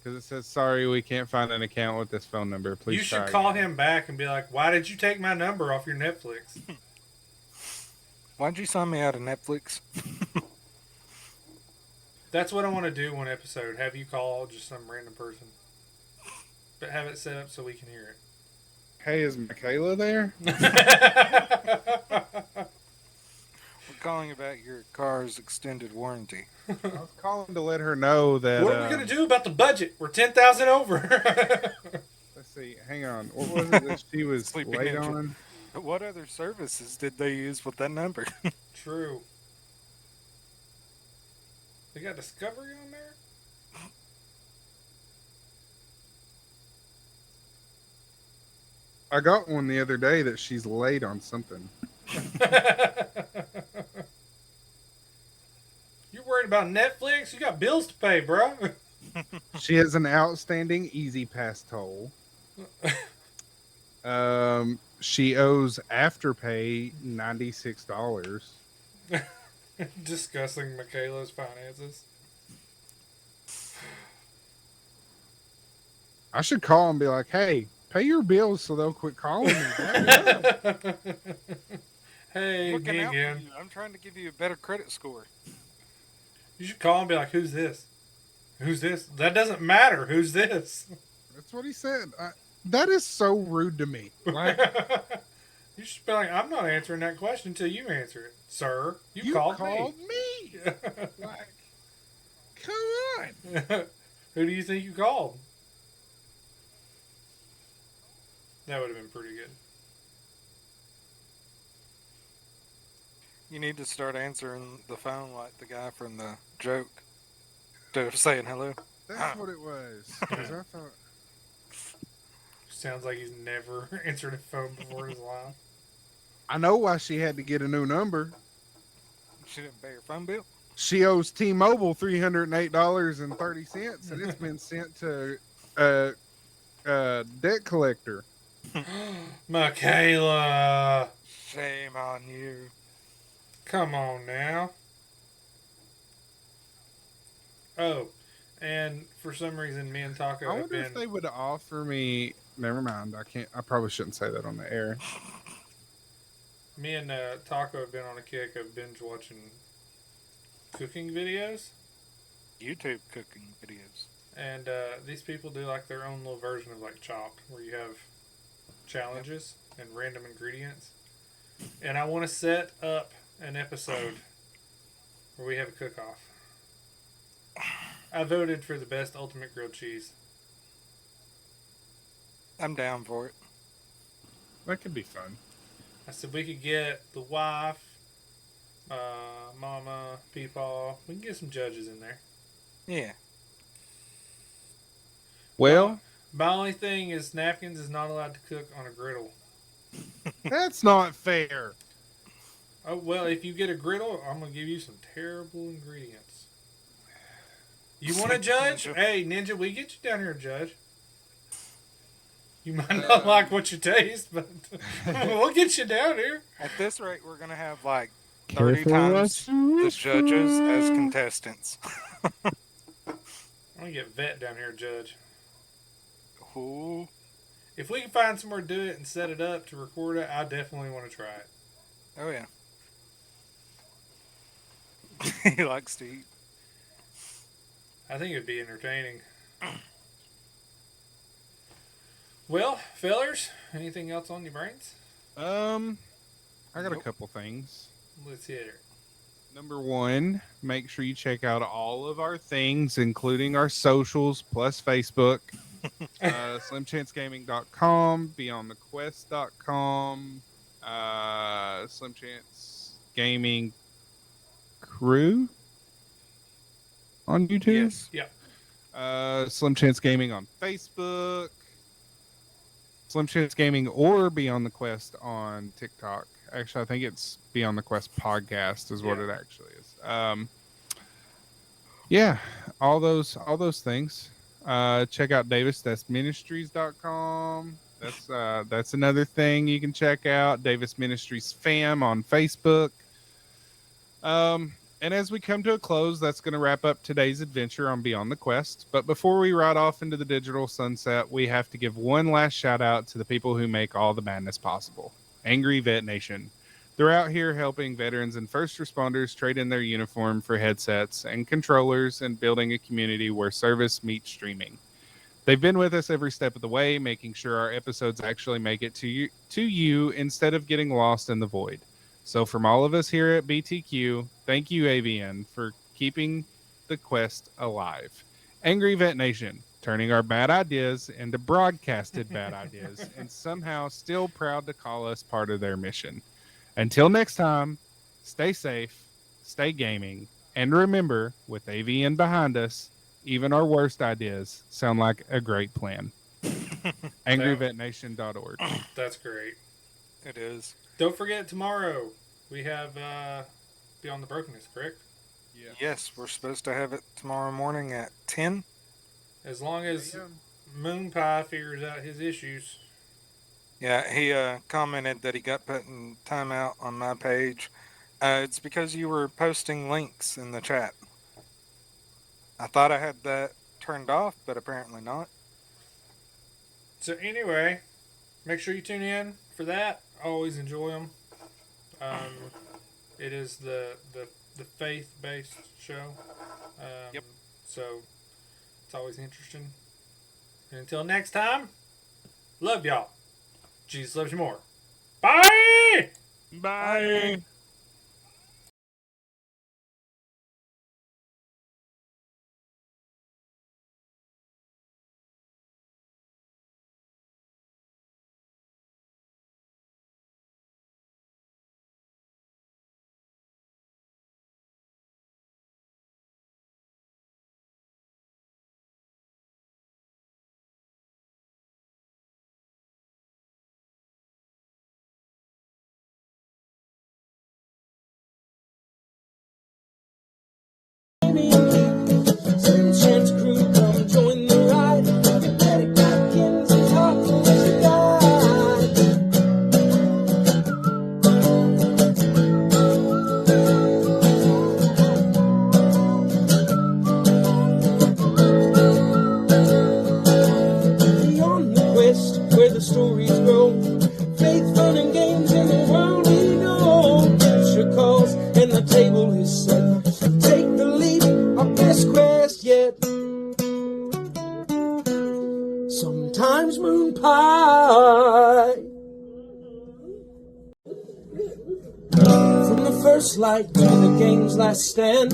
because it says sorry, we can't find an account with this phone number. Please you should try call again." him back and be like, "Why did you take my number off your Netflix?" Why'd you sign me out of Netflix? That's what I want to do one episode. Have you call just some random person, but have it set up so we can hear Hey, is Michaela there? it. We're calling about your car's extended warranty. I was calling to let her know that. What are we gonna do about the budget? We're 10,000 over. Let's see. Hang on. What was it that she was Sleeping late engine. on? But what other services did they use with that number? True. They got Discovery on there. I got one the other day that she's late on something. You're worried about Netflix? You got bills to pay, bro. She has an outstanding Easy Pass toll. She owes Afterpay $96. Discussing Michaela's finances. I should call and be like, "Hey, pay your bills so they'll quit calling me." Hey, Looking me out for again. you. I'm trying to give you a better credit score. You should call and be like, "Who's this? Who's this?" That doesn't matter. Who's this? That's what he said. That is so rude to me. Like, You should be like, "I'm not answering that question until you answer it, sir. You called me." me. Like, come on. Who do you think you called? That would have been pretty good. You need to start answering the phone like the guy from the joke. Instead of saying hello. That's what it was. 'Cause I thought, Sounds like he's never answered a phone before in his life. I know why she had to get a new number. She didn't pay her phone bill. She owes T-Mobile $308.30, and it's been sent to debt collector. Michaela, Shame on you. come on now. Oh, and for some reason, me and Taco I have wonder been. if they would offer me. Never mind. I can't. I probably shouldn't say that on the air. Me and Taco have been on a kick of binge watching cooking videos, YouTube cooking videos. and these people do like their own little version of like Chopped, where you have challenges and random ingredients. And I want to set up an episode where we have a cook-off. I voted for the best ultimate grilled cheese. I'm down for it. That could be fun. I said we could get the wife, mama, peepaw. We can get some judges in there. Yeah. Well, My only thing is Napkins is not allowed to cook on a griddle. that's not fair. Oh, well, if you get a griddle, I'm going to give you some terrible ingredients. You want to judge? Ninja. Hey, Ninja, we get you down here, judge. You might not like what you taste, but we'll get you down here. At this rate, we're going to have like 30 times the judges as contestants. I'm going to get Vet down here, judge. Ooh. If we can find somewhere to do it and set it up to record it, I definitely want to try it. Oh, yeah. He likes to eat. I think it'd be entertaining. Well, fellers, anything else on your brains? I got a Nope. couple things. Let's hear it. Number one, make sure you check out all of our things, including our socials plus Facebook. SlimChanceGaming.com, BeyondTheQuest.com, Slim Chance Gaming Crew on YouTube. Yes. Slim Chance Gaming on Facebook. Slim Chance Gaming or Beyond the Quest on TikTok. Actually, I think it's Beyond the Quest podcast is what it actually is. Yeah, all those things. Check out davis-ministries.com. That's another thing you can check out. Davis Ministries fam on Facebook. And as we come to a close, that's going to wrap up today's adventure on Beyond the Quest. But before we ride off into the digital sunset, we have to give one last shout out to the people who make all the madness possible. Angry Vet Nation. They're out here helping veterans and first responders trade in their uniform for headsets and controllers and building a community where service meets streaming. They've been with us every step of the way, making sure our episodes actually make it to you instead of getting lost in the void. So from all of us here at BTQ, thank you, AVN, for keeping the quest alive. Angry Vet Nation, turning our bad ideas into broadcasted bad ideas, and somehow still proud to call us part of their mission. Until next time, stay safe, stay gaming, and remember, with AVN behind us, even our worst ideas sound like a great plan. AngryVetNation.org. That's great. It is. Don't forget, tomorrow we have Beyond the Brokenness, correct? Yeah. Yes, we're supposed to have it tomorrow morning at 10. As long as MoonPie figures out his issues. Yeah, he commented that he got put in timeout on my page. It's because you were posting links in the chat. I thought I had that turned off, but apparently not. So anyway, make sure you tune in for that. I always enjoy them. It is the faith-based show. Yep. So it's always interesting. And until next time, love y'all. Jesus loves you more. Bye! Bye. Chance crew, come join the ride. McMedic, Napkins, and tacos to guide. Beyond the quest, where the stories grow. Faith, fun, and games in the world we know. Future calls, and the table is set. Take the lead, our best quest yet. Sometimes MoonPie. From the first light to the game's last stand,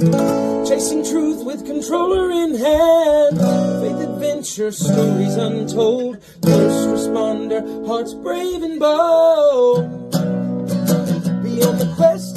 chasing truth with controller in hand. Faith adventure, stories untold. First responder, hearts brave and bold. Beyond the quest